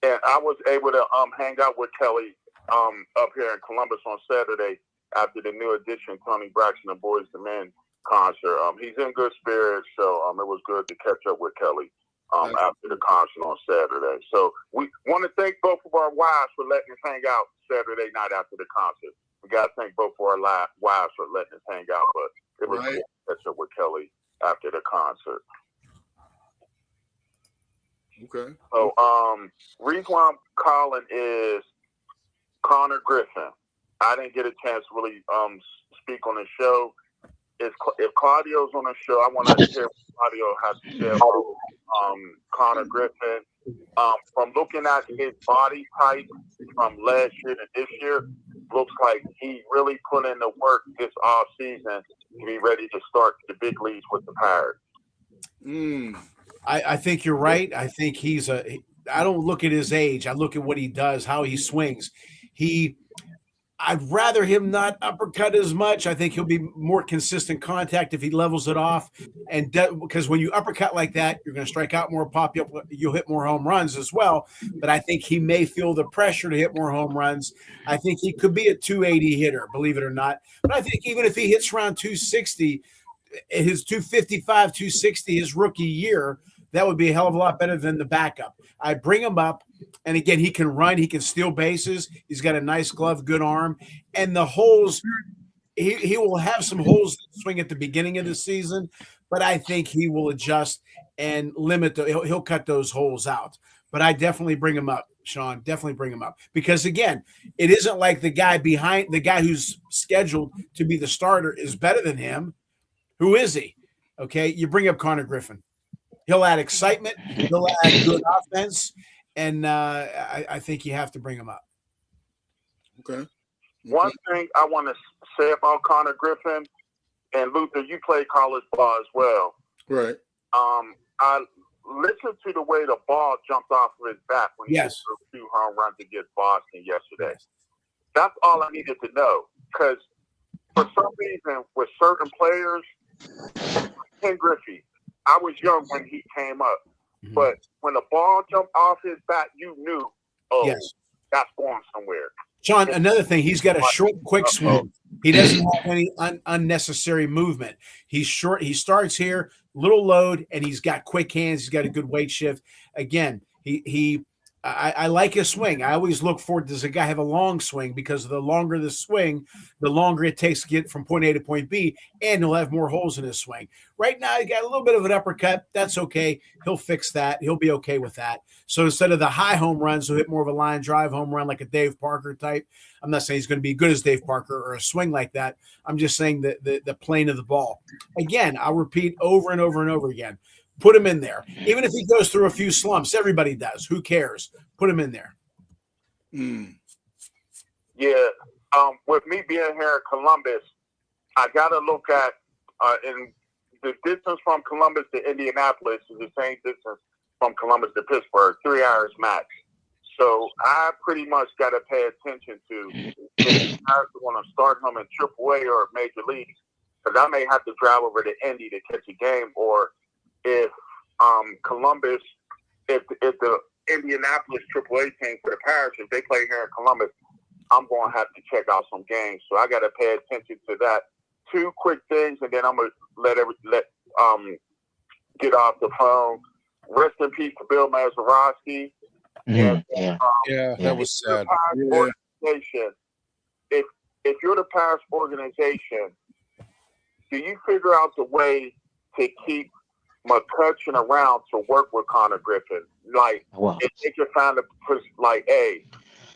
And I was able to hang out with Kelly up here in Columbus on Saturday after the New Edition Tony Braxton and Boys the Men concert. He's in good spirits, so it was good to catch up with Kelly after the concert on Saturday. So we want to thank both of our wives for letting us hang out Saturday night after the concert. We got to thank both of our wives for letting us hang out, but it was good to catch up with Kelly after the concert. Okay. So reason why I'm calling is Conor Griffin. I didn't get a chance to really speak on the show. If Claudio's on the show, I want to hear what Claudio has to say about Conor Griffin. From looking at his body type from last year to this year, looks like he really put in the work this off season to be ready to start the big leagues with the Pirates. I think you're right. I think I don't look at his age. I look at what he does, how he swings. I'd rather him not uppercut as much. I think he'll be more consistent contact if he levels it off. And because when you uppercut like that, you're going to strike out more pop. You'll hit more home runs as well. But I think he may feel the pressure to hit more home runs. I think he could be a 280 hitter, believe it or not. But I think even if he hits around 260, his 255, 260, his rookie year, that would be a hell of a lot better than the backup. I bring him up, and again, he can run, he can steal bases. He's got a nice glove, good arm, and the holes. He will have some holes to swing at the beginning of the season, but I think he will adjust and limit. He'll cut those holes out. But I definitely bring him up, Sean. Definitely bring him up because again, it isn't like the guy who's scheduled to be the starter is better than him. Who is he? Okay, you bring up Conor Griffin. He'll add excitement. He'll add good offense, and I think you have to bring him up. Okay. One thing I want to say about Conor Griffin, and Luther, you play college ball as well. Right. I listened to the way the ball jumped off of his back when he hit through 2 home runs against Boston yesterday. That's all I needed to know because for some reason with certain players, Ken Griffey, I was young when he came up, but when the ball jumped off his back, you knew, that's going somewhere. Sean, another thing, he's got a short, quick swing. He doesn't have any unnecessary movement. He's short. He starts here, little load, and he's got quick hands. He's got a good weight shift. Again, I like his swing. I always look for, does a guy have a long swing? Because the longer the swing, the longer it takes to get from point A to point B, and he'll have more holes in his swing. Right now, he got a little bit of an uppercut. That's okay. He'll fix that. He'll be okay with that. So instead of the high home runs, he'll hit more of a line drive home run like a Dave Parker type. I'm not saying he's going to be as good as Dave Parker or a swing like that. I'm just saying the plane of the ball. Again, I'll repeat over and over and over again. Put him in there. Even if he goes through a few slumps, everybody does. Who cares? Put him in there. Yeah. With me being here in Columbus, I got to look at in the distance from Columbus to Indianapolis is the same distance from Columbus to Pittsburgh, 3 hours max. So I pretty much got to pay attention to if I want to start him in AAA or Major Leagues, because I may have to drive over to Indy to catch a game, or if Columbus, if the Indianapolis AAA team for the Pirates, if they play here in Columbus, I'm going to have to check out some games. So I got to pay attention to that. 2 quick things, and then I'm going to get off the phone. Rest in peace to Bill Mazeroski. Mhm. That was sad. Organization, if you're the Paris organization, do you figure out the way to keep McCutcheon around to work with Conor Griffin? Like, if they can find like, hey,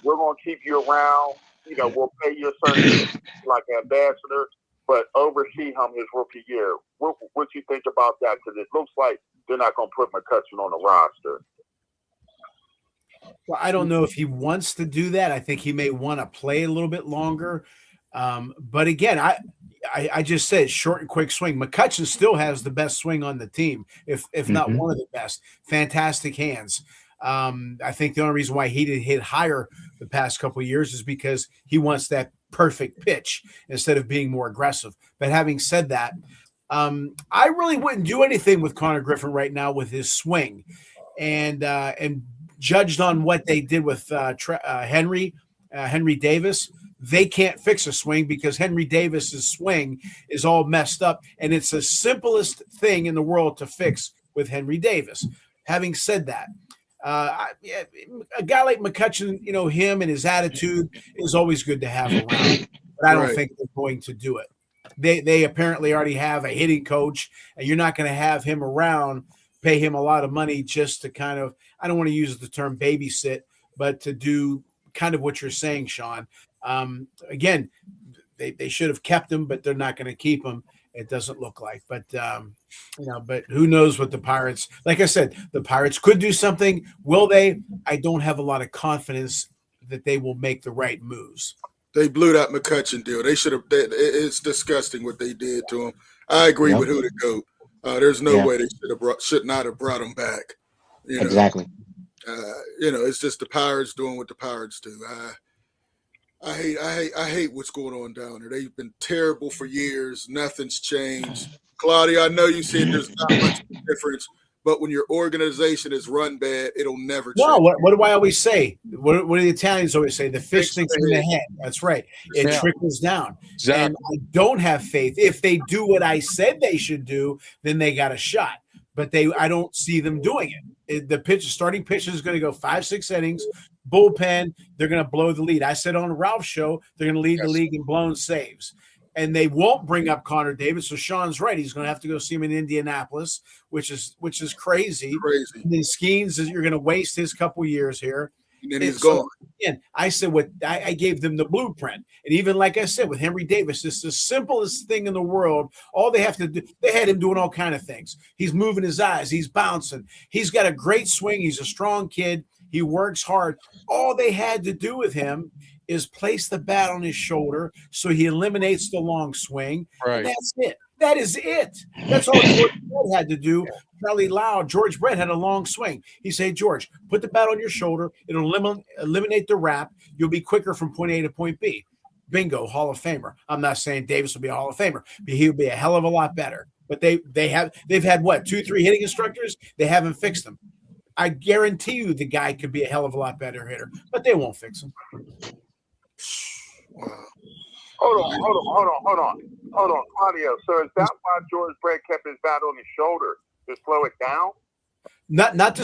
we're going to keep you around. We'll pay you a certain like ambassador, but oversee him his rookie year. What you think about that? Because it looks like they're not going to put McCutcheon on the roster. Well, I don't know if he wants to do that. I think he may want to play a little bit longer. But again, I just said short and quick swing. McCutcheon still has the best swing on the team, if not one of the best. Fantastic hands. I think the only reason why he didn't hit higher the past couple of years is because he wants that perfect pitch instead of being more aggressive. But having said that, I really wouldn't do anything with Conor Griffin right now with his swing, and judged on what they did with Henry Davis. They can't fix a swing because Henry Davis's swing is all messed up, and it's the simplest thing in the world to fix with Henry Davis. Having said that, a guy like McCutcheon, him and his attitude is always good to have around, but I don't think they're going to do it. They apparently already have a hitting coach, and you're not going to have him around, pay him a lot of money just to kind of, I don't want to use the term babysit, but to do kind of what you're saying, Sean. Again, they should have kept him, but they're not going to keep him. It doesn't look like, but but who knows what the Pirates, like I said, the Pirates could do something. Will they? I don't have a lot of confidence that they will make the right moves. They blew that McCutcheon deal. They should have. It's disgusting what they did to him. I agree with who to go. There's no way they should not have brought him back. Exactly. It's just the Pirates doing what the Pirates do. I hate what's going on down there. They've been terrible for years. Nothing's changed. Claudia, I know you said there's not much difference, but when your organization is run bad, it'll never change. No, what do I always say? What do the Italians always say? The fish thinks in the head. That's right. It trickles down. Exactly. And I don't have faith. If they do what I said they should do, then they got a shot. But I don't see them doing it. The starting pitch is going to go 5-6 innings. Bullpen, they're going to blow the lead. I said on Ralph's show, they're going to lead the league in blown saves. And they won't bring up Connor Davis. So Sean's right. He's going to have to go see him in Indianapolis, which is crazy. And then Skeens, you're going to waste his couple years here. And then he's gone. Again, I said I gave them the blueprint. And even like I said, with Henry Davis, it's the simplest thing in the world. All they have to do, they had him doing all kind of things. He's moving his eyes. He's bouncing. He's got a great swing. He's a strong kid. He works hard. All they had to do with him is place the bat on his shoulder so he eliminates the long swing. Right. And that's it. That is it. That's all George Brett had to do. Charlie Lau, George Brett had a long swing. He said, George, put the bat on your shoulder. It'll eliminate the wrap. You'll be quicker from point A to point B. Bingo, Hall of Famer. I'm not saying Davis will be a Hall of Famer, but he'll be a hell of a lot better. But they've had what, 2-3 hitting instructors? They haven't fixed them. I guarantee you the guy could be a hell of a lot better hitter, but they won't fix him. Wow. Hold on, Claudio. So is that why George Brett kept his bat on his shoulder, to slow it down? Not to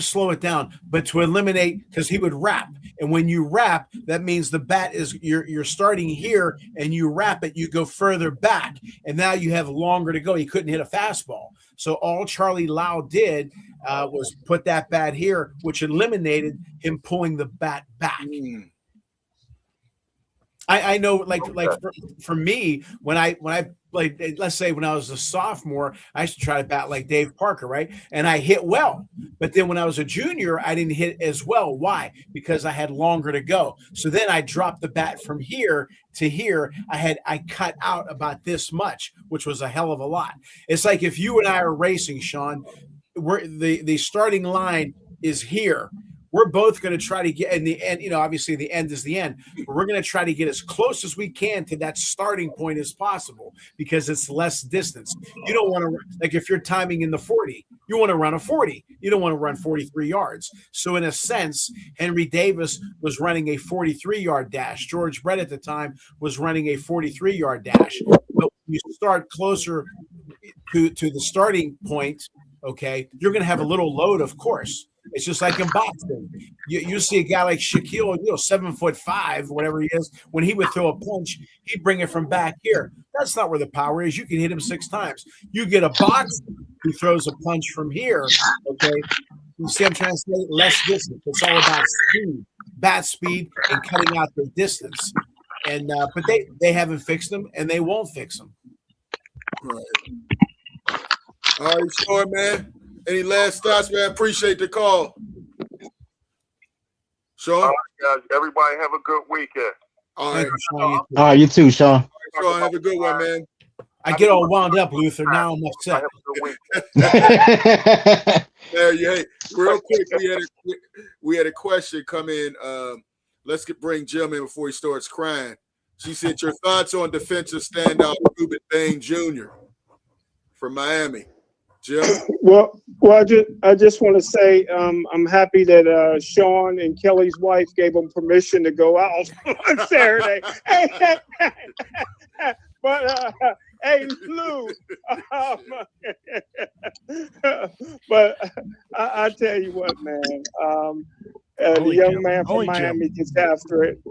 slow it down, but to eliminate, because he would wrap. And when you wrap, that means the bat is you're starting here and you wrap it, you go further back, and now you have longer to go. He couldn't hit a fastball. So all Charlie Lau did was put that bat here, which eliminated him pulling the bat back. I know, for me, when I like, let's say when I was a sophomore, I used to try to bat like Dave Parker, right? And I hit well. But then when I was a junior, I didn't hit as well. Why? Because I had longer to go. So then I dropped the bat from here to here. I cut out about this much, which was a hell of a lot. It's like if you and I are racing, Sean, the starting line is here. we're both going to try to get in the end. Obviously the end is the end, but we're going to try to get as close as we can to that starting point as possible because it's less distance. You don't want to, like, if you're timing in the 40, you want to run a 40. You don't want to run 43 yards. So in a sense, Henry Davis was running a 43-yard dash. George Brett at the time was running a 43-yard dash. But when you start closer to the starting point, okay, you're going to have a little load, of course. It's just like in boxing. You see a guy like Shaquille O'Neal, 7'5", whatever he is, when he would throw a punch, he'd bring it from back here. That's not where the power is. You can hit him 6 times. You get a boxer who throws a punch from here, okay? You see I'm trying to say? Less distance. It's all about speed, bat speed, and cutting out the distance. And but they haven't fixed them, and they won't fix them. Right. All right, Sean, man. Any last thoughts, man? Appreciate the call. Sean? All right, guys. Everybody have a good weekend. All right. All right, you too, Sean. Sean, have a good one, man. I get all wound up, Luther. Now I'm upset. Yeah, hey, real quick, we had a question come in. Let's bring Jim in before he starts crying. She said, your thoughts on defensive standout Ruben Bain Jr. from Miami. Jim? Well, I just want to say I'm happy that Sean and Kelly's wife gave him permission to go out on Saturday. But hey, Lou. But I tell you what, man. The young man from Miami gets after it.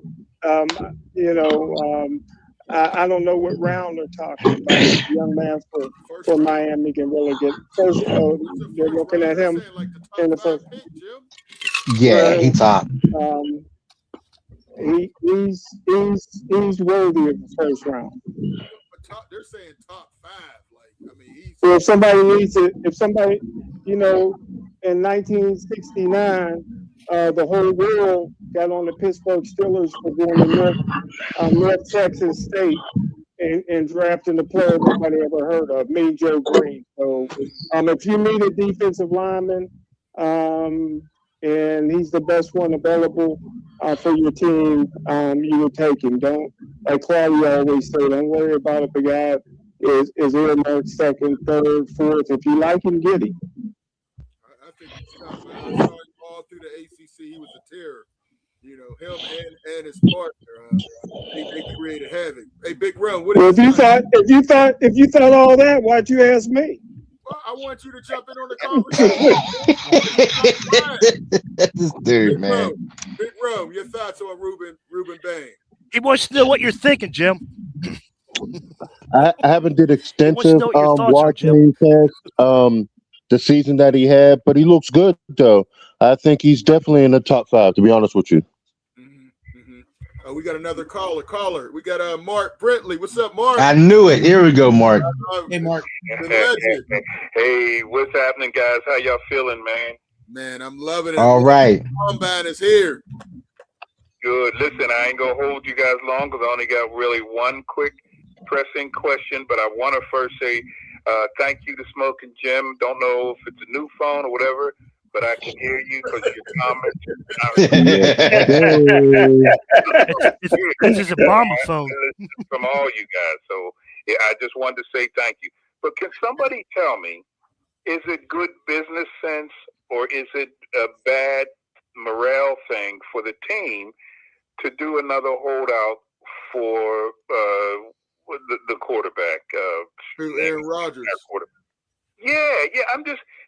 I don't know what round they're talking about. The young man for Miami can really get first. They're looking at him in the first. Yeah, he top. He's worthy of the first round. They're saying top 5. Like, I mean, he's. Well, if somebody needs it, in 1969. The whole world got on the Pittsburgh Steelers for going to North Texas State and drafting the player nobody ever heard of, Mean Joe Green. So if you need a defensive lineman and he's the best one available for your team, you would take him. Don't, like Claudia always say, don't worry about if the guy is earmarked second, third, fourth. If you like him, get him. I think he's tough. All through the ACC, he was a terror. Him and his partner, they created havoc. Hey, Big Rum, what? Well, if you thought all that, why'd you ask me? Well, I want you to jump in on the conversation. This dude, man. Big Rum, your thoughts on Ruben Bain? He wants to know what you're thinking, Jim. I haven't did extensive watching the season that he had, but he looks good though. I think he's definitely in the top 5, to be honest with you. We got another caller. We got Mark Brentley. What's up, Mark? I knew it. Here we go, Mark. Hey, Mark. Hey, what's happening, guys? How y'all feeling, man? Man, I'm loving it. All right. Combine is here. Good. Listen, I ain't gonna hold you guys long because I only got really one quick pressing question, but I want to first say thank you to Smoking Jim. Don't know if it's a new phone or whatever, but I can hear you because of your comments. This is a bomber phone. From all you guys. So yeah, I just wanted to say thank you. But can somebody tell me, is it good business sense or is it a bad morale thing for the team to do another holdout for the quarterback? Aaron Rodgers. Yeah.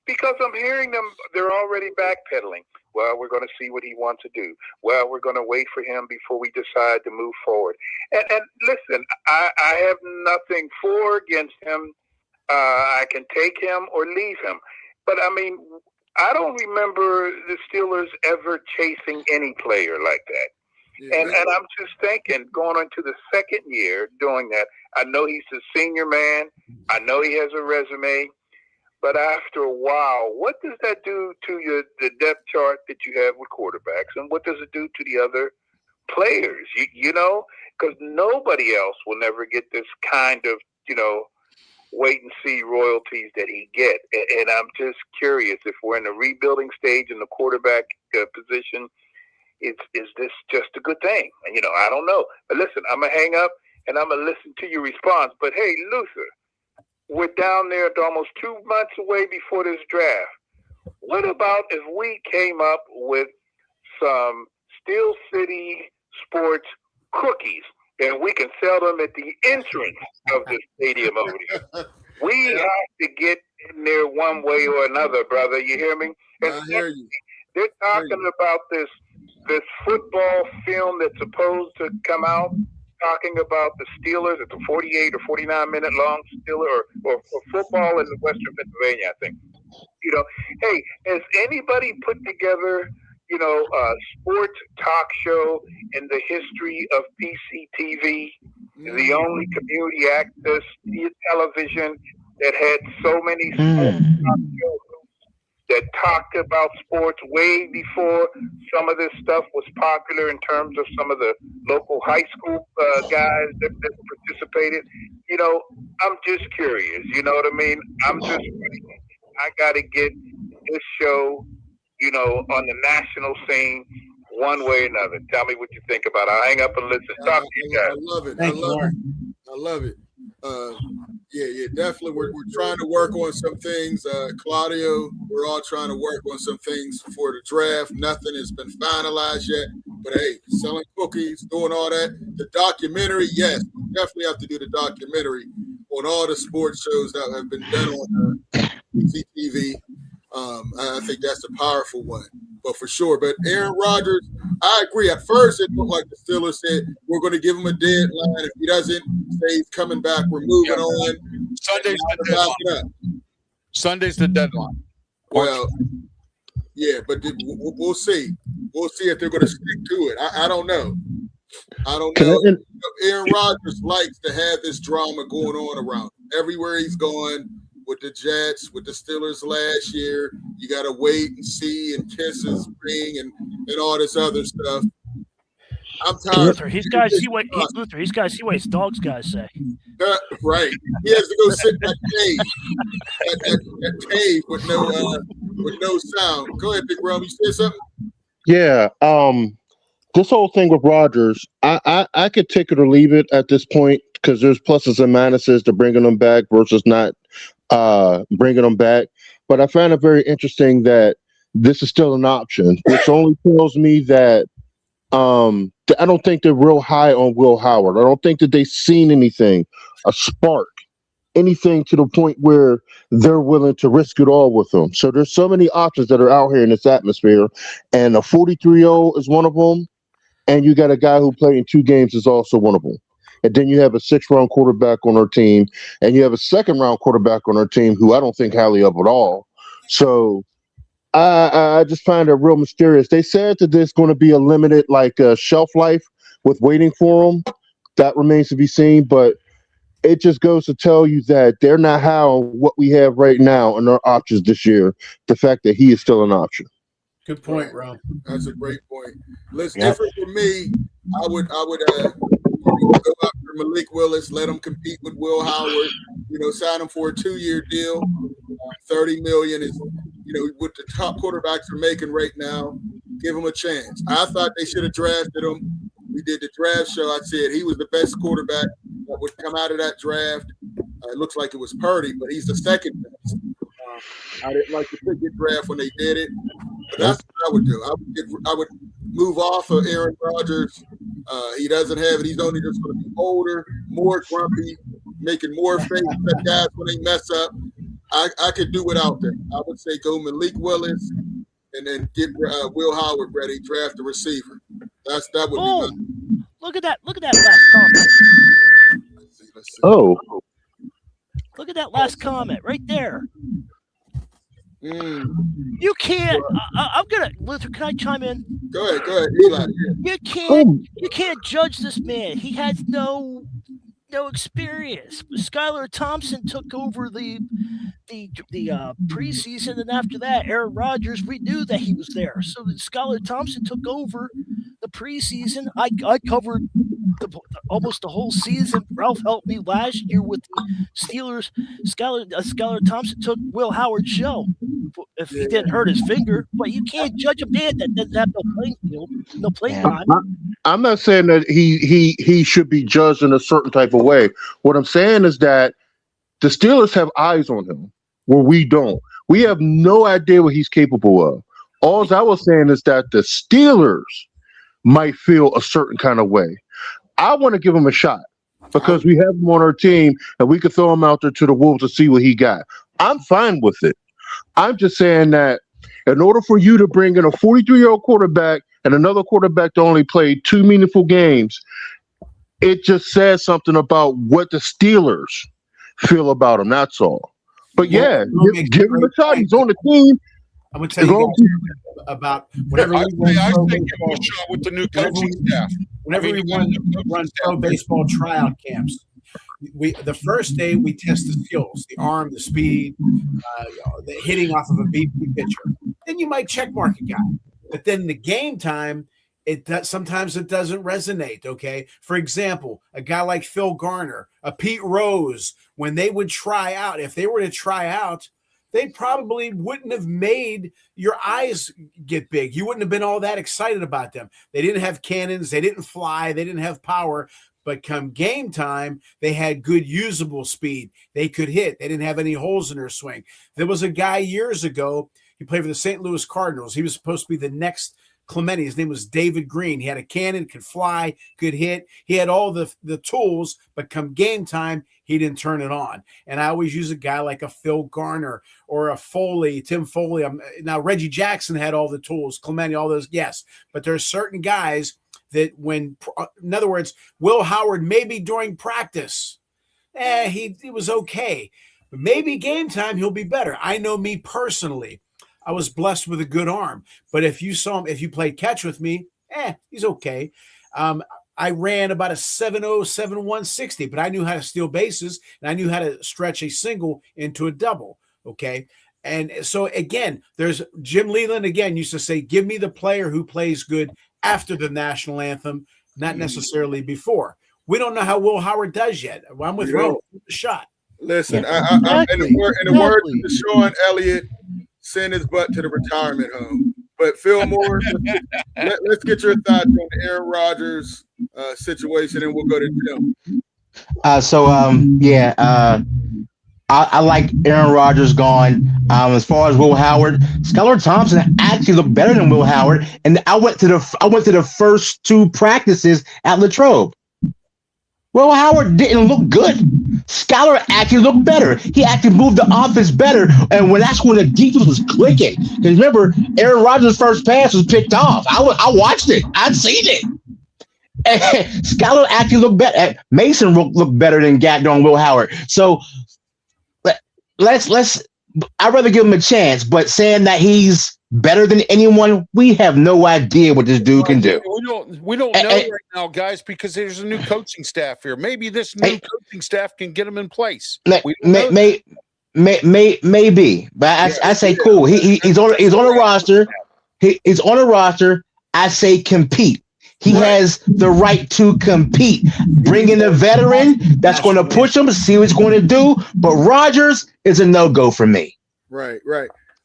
Because I'm hearing them, they're already backpedaling. Well, we're going to see what he wants to do. Well, we're going to wait for him before we decide to move forward. And listen, I have nothing for or against him. I can take him or leave him. But, I mean, I don't remember the Steelers ever chasing any player like that. Yeah, and I'm just thinking, going into the second year doing that, I know he's a senior man. I know he has a resume. But after a while, what does that do to the depth chart that you have with quarterbacks? And what does it do to the other players? You know, because nobody else will never get this kind of, wait and see royalties that he get. And I'm just curious if we're in the rebuilding stage and the quarterback position. Is this just a good thing? And, I don't know. But listen, I'm going to hang up and I'm going to listen to your response. But, hey, Luther, we're down there almost 2 months away before this draft. What about if we came up with some Steel City Sports cookies and we can sell them at the entrance of the stadium over there? We have to get in there one way or another, brother. You hear me? And I hear you. They're talking about this football film that's supposed to come out, talking about the Steelers. It's a 48 or 49-minute long Steeler or football in the Western Pennsylvania, I think. Hey, has anybody put together, a sports talk show in the history of PCTV, the only community access television that had so many sports talk shows that talked about sports way before some of this stuff was popular in terms of some of the local high school guys that participated? I'm just curious. You know what I mean? I got to get this show, on the national scene one way or another. Tell me what you think about it. I'll hang up and listen. Talk to you guys. I love it. I love it. Yeah, definitely. We're trying to work on some things. Claudio, we're all trying to work on some things for the draft. Nothing has been finalized yet. But hey, selling cookies, doing all that. The documentary, yes, we definitely have to do the documentary on all the sports shows that have been done on CTV. I think that's a powerful one, but for sure. But Aaron Rodgers, I agree. At first, it looked like the Steelers said, we're going to give him a deadline. If he doesn't say he's coming back, we're moving on. Sunday's the deadline. Well, yeah, but we'll see. We'll see if they're going to stick to it. I don't know. Aaron Rodgers likes to have this drama going on around him. Everywhere he's going. With the Jets, with the Steelers last year, you got to wait and see and kiss his ring and all this other stuff. I'm tired. Luther, he's got to see what his dogs got to say. Right. He has to go sit in that cave with no sound. Go ahead, Big Rum. You said something? Yeah. This whole thing with Rodgers, I could take it or leave it at this point because there's pluses and minuses to bringing them back versus not bringing them back. But I found it very interesting that this is still an option, which only tells me that I don't think they're real high on Will Howard. I don't think that they've seen anything, a spark, anything to the point where they're willing to risk it all with him. So there's so many options that are out here in this atmosphere, and a 43-year-old is one of them, and you got a guy who played in 2 games is also one of them. And then you have a 6th-round quarterback on our team, and you have a 2nd-round quarterback on our team who I don't think highly of at all. So I just find it real mysterious. They said that there's going to be a limited shelf life with waiting for them. That remains to be seen, but it just goes to tell you that they're not high on what we have right now in our options this year. The fact that he is still an option. Good point, Ron. That's a great point. Listen, different for me. I would go after Malik Willis, let him compete with Will Howard. Sign him for a 2-year deal. $30 million is, what the top quarterbacks are making right now. Give him a chance. I thought they should have drafted him. We did the draft show. I said he was the best quarterback that would come out of that draft. It looks like it was Purdy, but he's the second best. I didn't like the picket draft when they did it, but that's what I would do. I would move off of Aaron Rodgers. He doesn't have it. He's only just going to be older, more grumpy, making more faces at guys when they mess up. I could do without that. I would say go Malik Willis and then get Will Howard ready, draft a receiver. That would be mine. Look at that last comment. Let's see. Oh. Look at that last comment right there. Mm. You can't. I'm gonna. Luther, can I chime in? Go ahead, Eli. You can't judge this man. He has no experience. Skylar Thompson took over the the preseason, and after that, Aaron Rodgers, we knew that he was there. So Skylar Thompson took over the preseason. I covered almost the whole season. Ralph helped me last year with the Steelers. Skylar Thompson took Will Howard's show if he didn't hurt his finger. But you can't judge a man that doesn't have no playing field, no playing time. I'm not saying that he should be judged in a certain type of way. What I'm saying is that the Steelers have eyes on him where we don't. We have no idea what he's capable of. All I was saying is that the Steelers might feel a certain kind of way. I want to give him a shot because we have him on our team and we could throw him out there to the Wolves to see what he got. I'm fine with it. I'm just saying that in order for you to bring in a 43-year-old quarterback and another quarterback that only played 2 meaningful games, it just says something about what the Steelers feel about him. That's all. But yeah, give him a shot. He's on the team. I'm going to tell you guys about whenever I think give him a shot with the new coaching staff. Whenever we run pro baseball tryout camps, the first day we test the skills, the arm, the speed, the hitting off of a BP pitcher. Then you might check mark a guy. But then the game time, sometimes it doesn't resonate, okay? For example, a guy like Phil Garner, a Pete Rose, when they would try out, if they were to try out, they probably wouldn't have made your eyes get big. You wouldn't have been all that excited about them. They didn't have cannons. They didn't fly. They didn't have power. But come game time, they had good usable speed. They could hit. They didn't have any holes in their swing. There was a guy years ago, he played for the St. Louis Cardinals. He was supposed to be the next Clemente. His name was David Green. He had a cannon, could fly, could hit. He had all the tools, but come game time, he didn't turn it on. And I always use a guy like a Phil Garner or a Foley, Tim Foley. Now, Reggie Jackson had all the tools, Clemente, all those, yes. But there are certain guys that in other words, Will Howard, maybe during practice, he was okay. But maybe game time, he'll be better. I know me personally. I was blessed with a good arm. But if you saw him, if you played catch with me, he's okay. I ran about a 7.0, 7.1 60, but I knew how to steal bases, and I knew how to stretch a single into a double, okay? And so, again, there's Jim Leland, again, used to say, give me the player who plays good after the national anthem, not necessarily before. We don't know how Will Howard does yet. I'm with Rowan. Shot. Listen, I'm in the words of Deshaun Elliott, send his butt to the retirement home. But Fillmore, let's get your thoughts on the Aaron Rodgers situation, and we'll go to Jim. I like Aaron Rodgers gone. As far as Will Howard, Skylar Thompson actually looked better than Will Howard, and I went to the first 2 practices at Latrobe. Will Howard didn't look good. Skylar actually looked better. He actually moved the offense better, and that's when the defense was clicking. Because remember, Aaron Rodgers' first pass was picked off. I watched it. I'd seen it. And Skylar actually looked better. Mason looked better than Gatton Will Howard. So let's. I'd rather give him a chance, but saying that he's better than anyone, we have no idea what this dude can do. We don't know right now, guys, because there's a new coaching staff here. Maybe this new coaching staff can get him in place. Maybe, but I say cool. He's on a roster. He's on a roster. I say compete. He has the right to compete. Bring in a veteran that's going to push him, see what he's going to do. But Rodgers is a no-go for me. Right.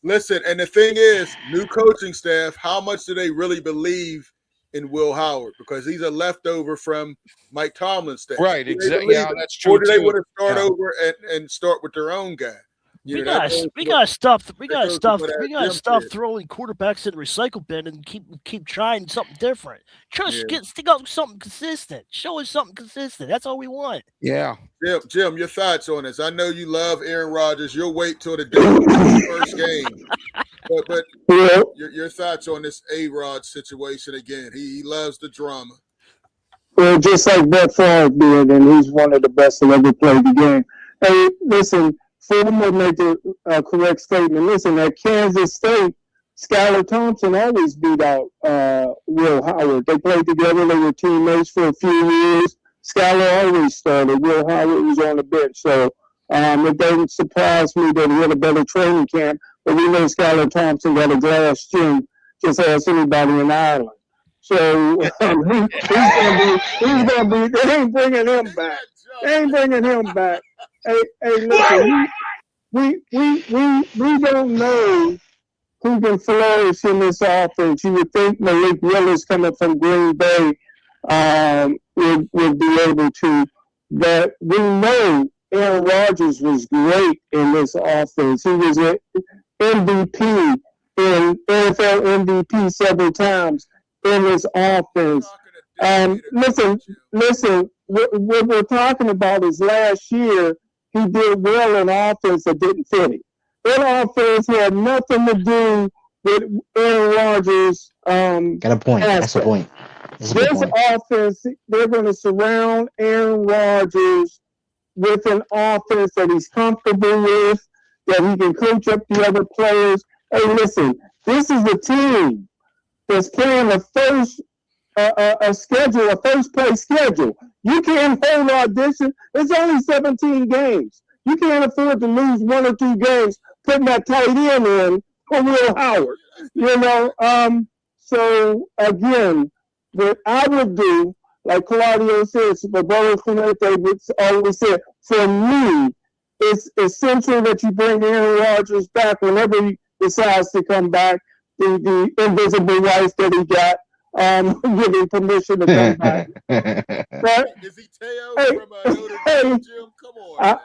Listen, and the thing is, new coaching staff, how much do they really believe in Will Howard? Because he's a leftover from Mike Tomlin's staff. Right, exactly. Yeah, that's true. Or do they want to start over and start with their own guy? We gotta stop throwing quarterbacks in the recycle bin and keep trying something different. Stick up something consistent. Show us something consistent. That's all we want. Yeah. Jim, your thoughts on this? I know you love Aaron Rodgers. You'll wait till the day of the first game. But your thoughts on this A-Rod situation again? He loves the drama. Well, just like Brett Favre did, and he's one of the best that ever played the game. Hey, listen. Fulmer made the correct statement. Listen, at Kansas State, Skylar Thompson always beat out Will Howard. They played together. They were teammates for a few years. Skylar always started. Will Howard was on the bench. So It doesn't surprise me that he had a better training camp, but we know Skylar Thompson got a glass chin, just as anybody in Ireland. So he's gonna be. They ain't bringing him back. They ain't bringing him back. Hey, listen, we don't know who can flourish in this offense. You would think Malik Willis coming from Green Bay would be able to, but we know Aaron Rodgers was great in this offense. He was an MVP, in NFL MVP several times in this offense. Listen. What we're talking about is last year he did well in offense that didn't fit him. That offense had nothing to do with Aaron Rodgers. Got a point. That's a point. This offense, they're going to surround Aaron Rodgers with an offense that he's comfortable with, that he can coach up the other players. Hey, listen, this is the team that's playing the first first place schedule. You can't hold audition. It's only 17 games. You can't afford to lose 1 or 2 games putting that tight end in for Will Howard. So again, what I would do, like Claudio says, Roberto Clemente always said, for me, it's essential that you bring Aaron Rodgers back whenever he decides to come back. The invisible wife that he got, giving permission to come back. But, is he Teo from Notre Dame, Jim? Come on,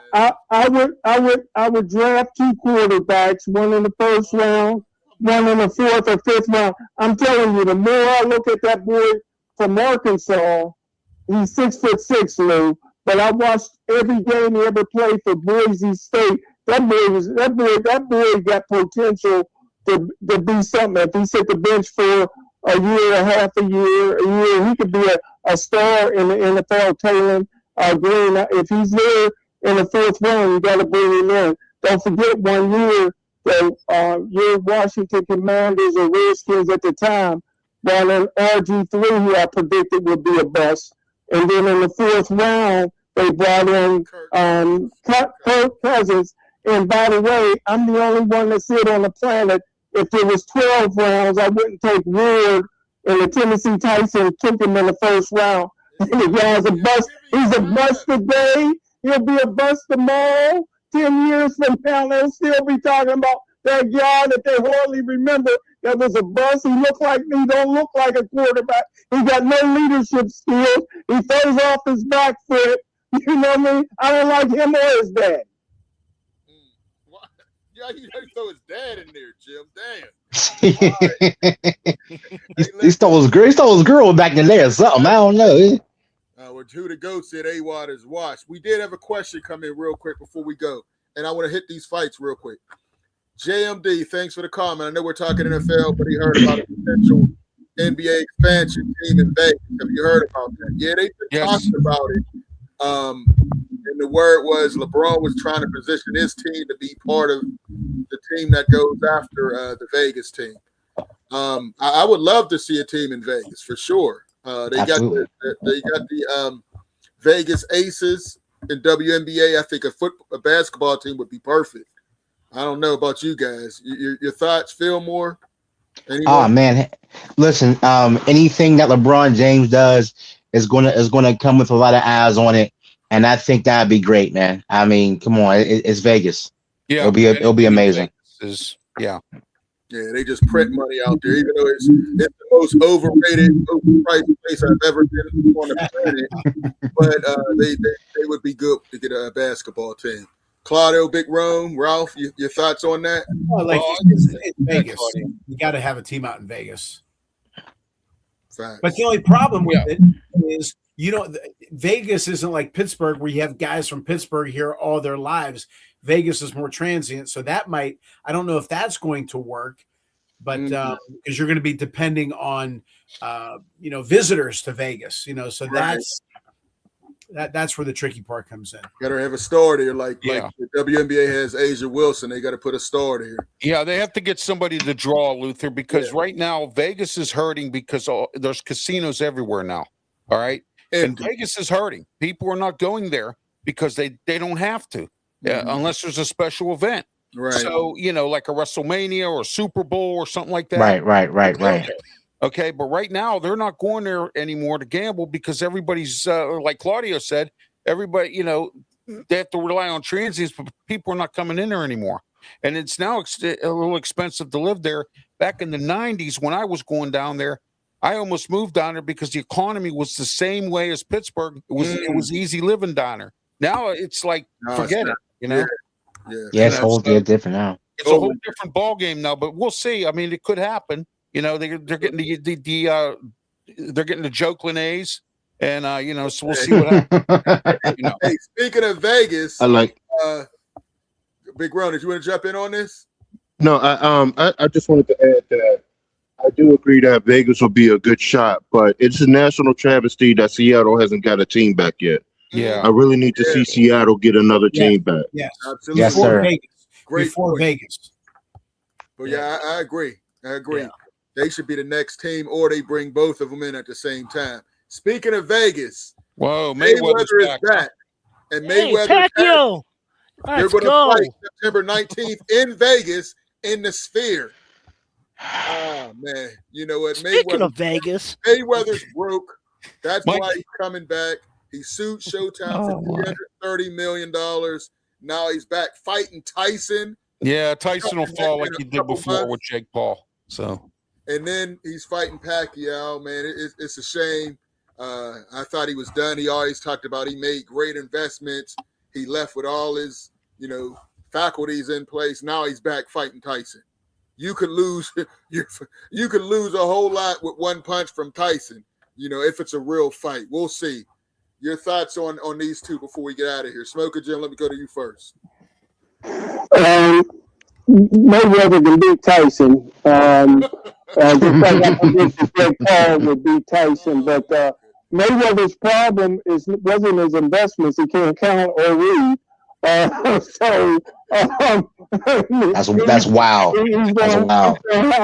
I would draft 2 quarterbacks, one in the first round, one in the 4th or 5th round. I'm telling you, the more I look at that boy from Arkansas, he's 6'6", Lou. But I watched every game he ever played for Boise State. That boy got potential to be something. If he's at the bench for a year, a year, he could be a star in the NFL. Taylor Green, if he's there in the 4th round, you got to bring him in. Don't forget 1 year that your Washington Commanders or Redskins at the time, while in RG3, who I predicted would be a bust, and then in the 4th round they brought in Kirk Cousins. And by the way, I'm the only one that sit on the planet. If there was 12 rounds, I wouldn't take Ward and the Tennessee Tyson took him in the 1st round. The guy's a bust. He's a bust today. He'll be a bust tomorrow. 10 years from now, they'll still be talking about that guy that they hardly remember that was a bust. He looked like me, don't look like a quarterback. He got no leadership skills. He throws off his back foot. You know what I mean? I don't like him or his dad. Yeah, you throw his dad in there, Jim. Damn. He stole his girl back in there or something. I don't know. Well, who the goat said A-Watt is watched. We did have a question come in real quick before we go, and I want to hit these fights real quick. JMD, thanks for the comment. I know we're talking NFL, but he heard about a potential NBA expansion team in Vegas. Have you heard about that? Yeah, they've been talking about it. And the word was LeBron was trying to position his team to be part of the team that goes after the Vegas team. I would love to see a team in Vegas for sure. They got the Vegas Aces in WNBA. I think a basketball team would be perfect. I don't know about you guys. Your thoughts, Fillmore? Anyone? Oh man, listen. Anything that LeBron James does is gonna come with a lot of eyes on it, and I think that'd be great, man. I mean, come on, it's Vegas. Yeah, it'll be amazing. Yeah, they just print money out there, even though it's the most overrated, overpriced place I've ever been on the planet. But they would be good to get a basketball team. Claudio, Big Rome, Ralph, your thoughts on that? Well, it's Vegas. You got to have a team out in Vegas. Facts. But the only problem with it is, Vegas isn't like Pittsburgh where you have guys from Pittsburgh here all their lives. Vegas is more transient. So that I don't know if that's going to work, but because you're going to be depending on, visitors to Vegas, so right. That's where the tricky part comes in. Got to have a star there, like the WNBA has Asia Wilson. They got to put a star there. Yeah, they have to get somebody to draw, Luther, because right now Vegas is hurting because there's casinos everywhere now. All right, and Vegas is hurting. People are not going there because they don't have to. unless there's a special event. Right. So, like a WrestleMania or a Super Bowl or something like that. Right. Okay. But right now they're not going there anymore to gamble because everybody's, like Claudio said, everybody, they have to rely on transients, but people are not coming in there anymore. And it's now a little expensive to live there. Back in the 90s, when I was going down there, I almost moved down there because the economy was the same way as Pittsburgh. It was easy living down there. Now it's like, forget it, Yeah, it's whole different now. It's a whole different ball game now, but we'll see. I mean, it could happen. They're getting they're getting the Jokeland A's, and so we'll see what happens. Hey, speaking of Vegas, I like Big Ron. Did you want to jump in on this? No, I just wanted to add that I do agree that Vegas will be a good shot, but it's a national travesty that Seattle hasn't got a team back yet. Yeah, I really need to see Seattle get another team back. Yes, absolutely. Yes, sir. Before Vegas. But yeah, I agree. Yeah. They should be the next team, or they bring both of them in at the same time. Speaking of Vegas, whoa, Mayweather is back. back, and Hey, Mayweather Pacquiao. they're Let's going to go. fight September 19th in Vegas in the Sphere. Oh man, you know what? Speaking of Vegas, Mayweather's broke. That's Mike. why he's coming back. He sued Showtime for $330 million. Now he's back fighting Tyson. Yeah, Tyson will fall like he did before with Jake Paul. So, and then he's fighting Pacquiao. Man, it's a shame. I thought he was done. He always talked about he made great investments. He left with all his, faculties in place. Now he's back fighting Tyson. You could lose. You could lose a whole lot with one punch from Tyson. If it's a real fight, we'll see. Your thoughts on these two before we get out of here. Smoker Jim, let me go to you first. Mayweather can beat Tyson. Just like I predicted Jake Paul would beat Tyson, but Mayweather's problem wasn't his investments. He can't count or read. That's wild. He's gonna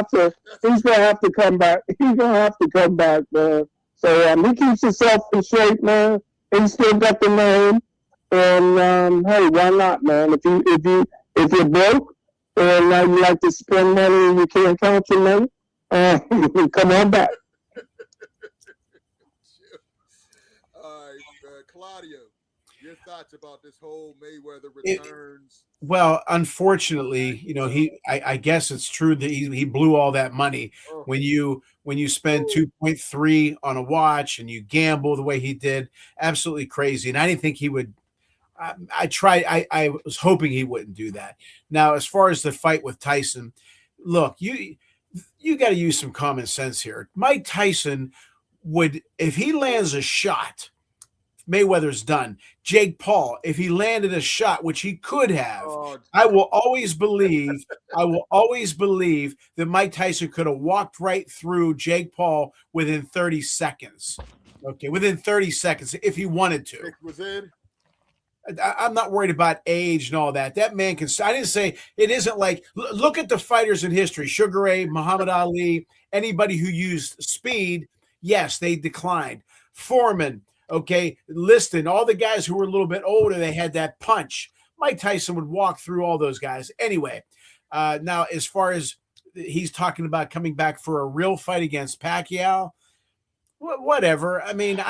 have to come back. He's gonna have to come back, man. So he keeps himself in shape, man. He still got the name, and hey, why not, man? If you're broke and you like to spend money and you can't count your money, come on back. All right, Claudio, your thoughts about this whole Mayweather returns? Well, unfortunately, I guess it's true that he blew all that money. When you spend 2.3 on a watch and you gamble the way he did, absolutely crazy. And I didn't think he would. I was hoping he wouldn't do that. Now, as far as the fight with Tyson, look, you got to use some common sense here. Mike Tyson would, if he lands a shot, Mayweather's done. Jake Paul, if he landed a shot, which he could have, I will always believe that Mike Tyson could have walked right through Jake Paul within 30 seconds. Okay, within 30 seconds if he wanted to. I'm not worried about age and all that. That man can. I didn't say it isn't like. Look at the fighters in history: Sugar Ray, Muhammad Ali, anybody who used speed. Yes, they declined. Foreman. Okay, Liston, all the guys who were a little bit older, they had that punch. Mike Tyson would walk through all those guys. Anyway, now as far as he's talking about coming back for a real fight against Pacquiao, whatever. I mean,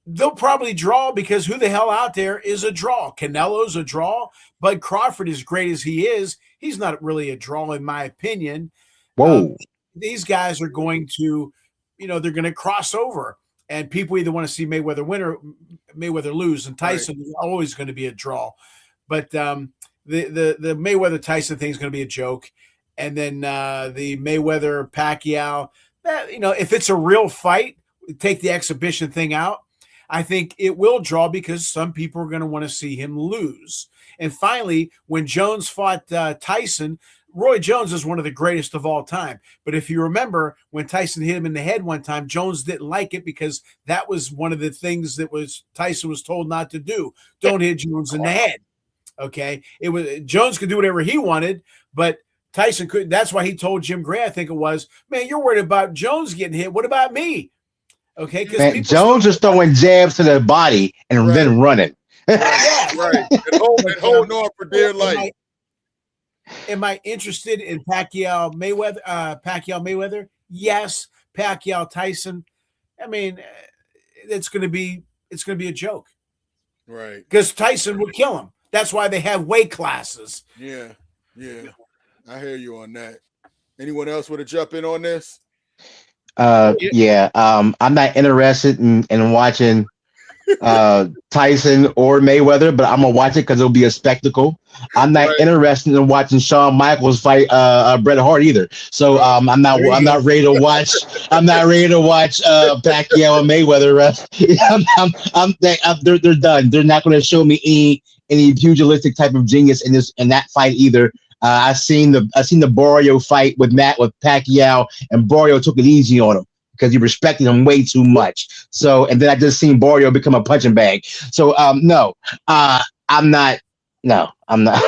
they'll probably draw because who the hell out there is a draw? Canelo's a draw. Bud Crawford, as great as he is, he's not really a draw in my opinion. Whoa. These guys are going to, they're going to cross over. And people either want to see Mayweather win or Mayweather lose. And Tyson is always going to be a draw. But the Mayweather Tyson thing is going to be a joke. And then the Mayweather Pacquiao, if it's a real fight, take the exhibition thing out. I think it will draw because some people are going to want to see him lose. And finally, when Jones fought Tyson, Roy Jones is one of the greatest of all time. But if you remember, when Tyson hit him in the head one time, Jones didn't like it because that was one of the things that Tyson was told not to do. Don't hit Jones in the head. Okay. Jones could do whatever he wanted, but Tyson couldn't. That's why he told Jim Gray, I think it was, man, you're worried about Jones getting hit. What about me? Okay. Jones is throwing jabs to the body and then running. Yeah. Right. And holding on for dear life. Am I interested in Pacquiao Mayweather? Yes. Pacquiao Tyson. I mean, it's going to be a joke. Right. Because Tyson would kill him. That's why they have weight classes. Yeah. I hear you on that. Anyone else want to jump in on this? Yeah. I'm not interested in watching Tyson or Mayweather, but I'm gonna watch it because it'll be a spectacle. I'm not interested in watching Shawn Michaels fight Bret Hart either. So I'm not ready to watch. I'm not ready to watch Pacquiao and Mayweather. They're done. They're not going to show me any pugilistic type of genius in that fight either. I seen the Barrio fight with Pacquiao, and Barrio took it easy on him because he respected him way too much. So, and then I just seen Barrio become a punching bag. So, no, I'm not. No, I'm not.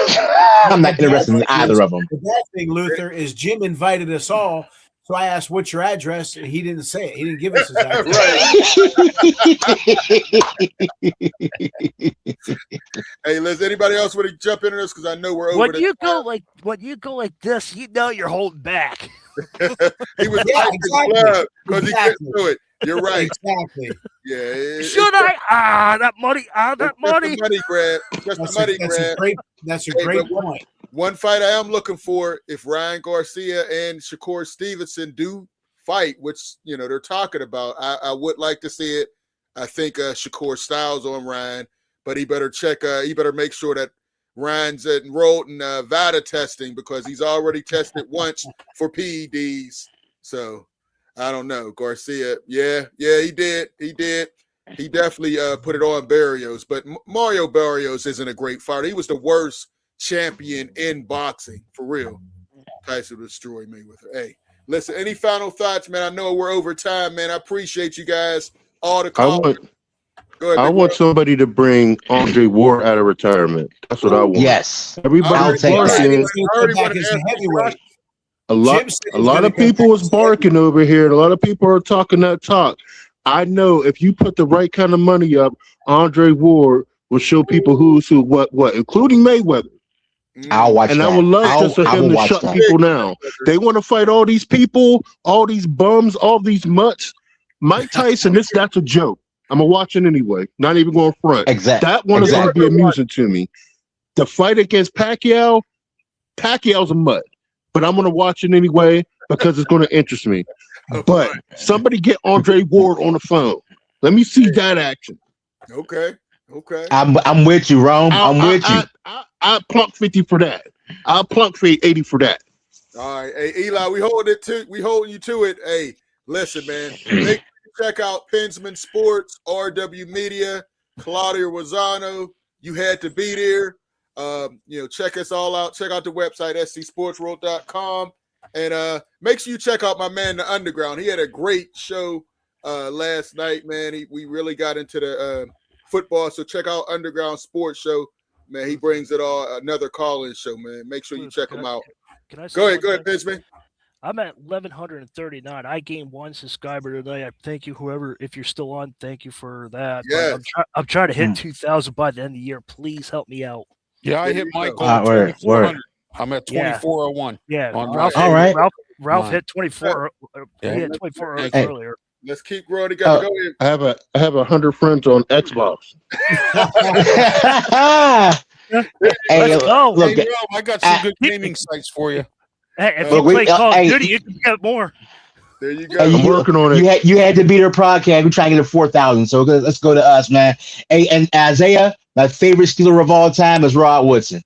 I'm not interested in either of them. The bad thing, Luther, is Jim invited us all. So I asked, "What's your address?" And he didn't say it. He didn't give us his address. Hey, Liz, anybody else want to jump into this? Because I know we're over. When you go like this, you know you're holding back. He was exactly because he couldn't do it. You're right. Exactly. Yeah. Should I? That money. That money. Just the money grab. That's a great point. One fight I am looking for, if Ryan Garcia and Shakur Stevenson do fight, which they're talking about, I would like to see it. I think Shakur styles on Ryan, but he better check. He better make sure that Ryan's enrolled in VADA testing because he's already tested once for PEDs. So I don't know. Garcia, yeah, he did. He definitely put it on Barrios, but Mario Barrios isn't a great fighter. He was the worst champion in boxing, for real. Tyson destroyed Mayweather. Hey, listen, any final thoughts, man? I know we're over time, man. I appreciate you guys. All the calls. I want somebody to bring Andre Ward out of retirement. That's what I want. Yes. Everybody's barking. A lot of people was barking over here, and a lot of people are talking that talk. I know if you put the right kind of money up, Andre Ward will show people who's who, what, including Mayweather. I'll watch and that. I would love just for him to shut people down. They want to fight all these people, all these bums, all these mutts. Mike Tyson, that's a joke. I'm gonna watch it anyway. Not even going front. Exactly. That one is going to be amusing to me. The fight against Pacquiao's a mutt, but I'm gonna watch it anyway because it's going to interest me. But somebody get Andre Ward on the phone. Let me see that action. Okay. I'm with you, Rome. I'm with you. I plunk 50 for that. I'll plunk 80 for that. All right. Hey, Eli, we holding you to it. Hey, listen, man. Make sure you check out Pensman Sports, RW Media, Claudia Rosano. You had to be there. Check us all out. Check out the website, scsportsworld.com. And make sure you check out my man, The Underground. He had a great show last night, man. We really got into the football. So check out Underground Sports Show. Man, he brings it all. Another call-in show, man. Make sure you check him out. Go ahead, Benjamin. I'm at 1,139. I gained 1 subscriber today. I thank you, whoever. If you're still on, thank you for that. Yeah. I'm trying to hit 2,000 by the end of the year. Please help me out. Yeah, I hit my goal. 2,400. I'm at 2,401. Yeah. All right. Ralph hit 24. He hit 24 earlier. Let's keep growing together. Go ahead. I have 100 friends on Xbox. Hey, look, I got some good gaming sites for you. Hey, if you play Call of Duty, you can get more. There you go. I'm working on it. You had to beat our podcast. We're trying to get to 4,000. So let's go to us, man. Hey, and Isaiah, my favorite Steeler of all time is Rod Woodson.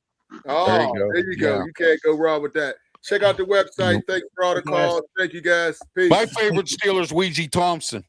Oh, there you go. Yeah. You can't go wrong with that. Check out the website. Thanks for all the calls. Thank you, guys. Peace. My favorite Steelers, Ouija Thompson.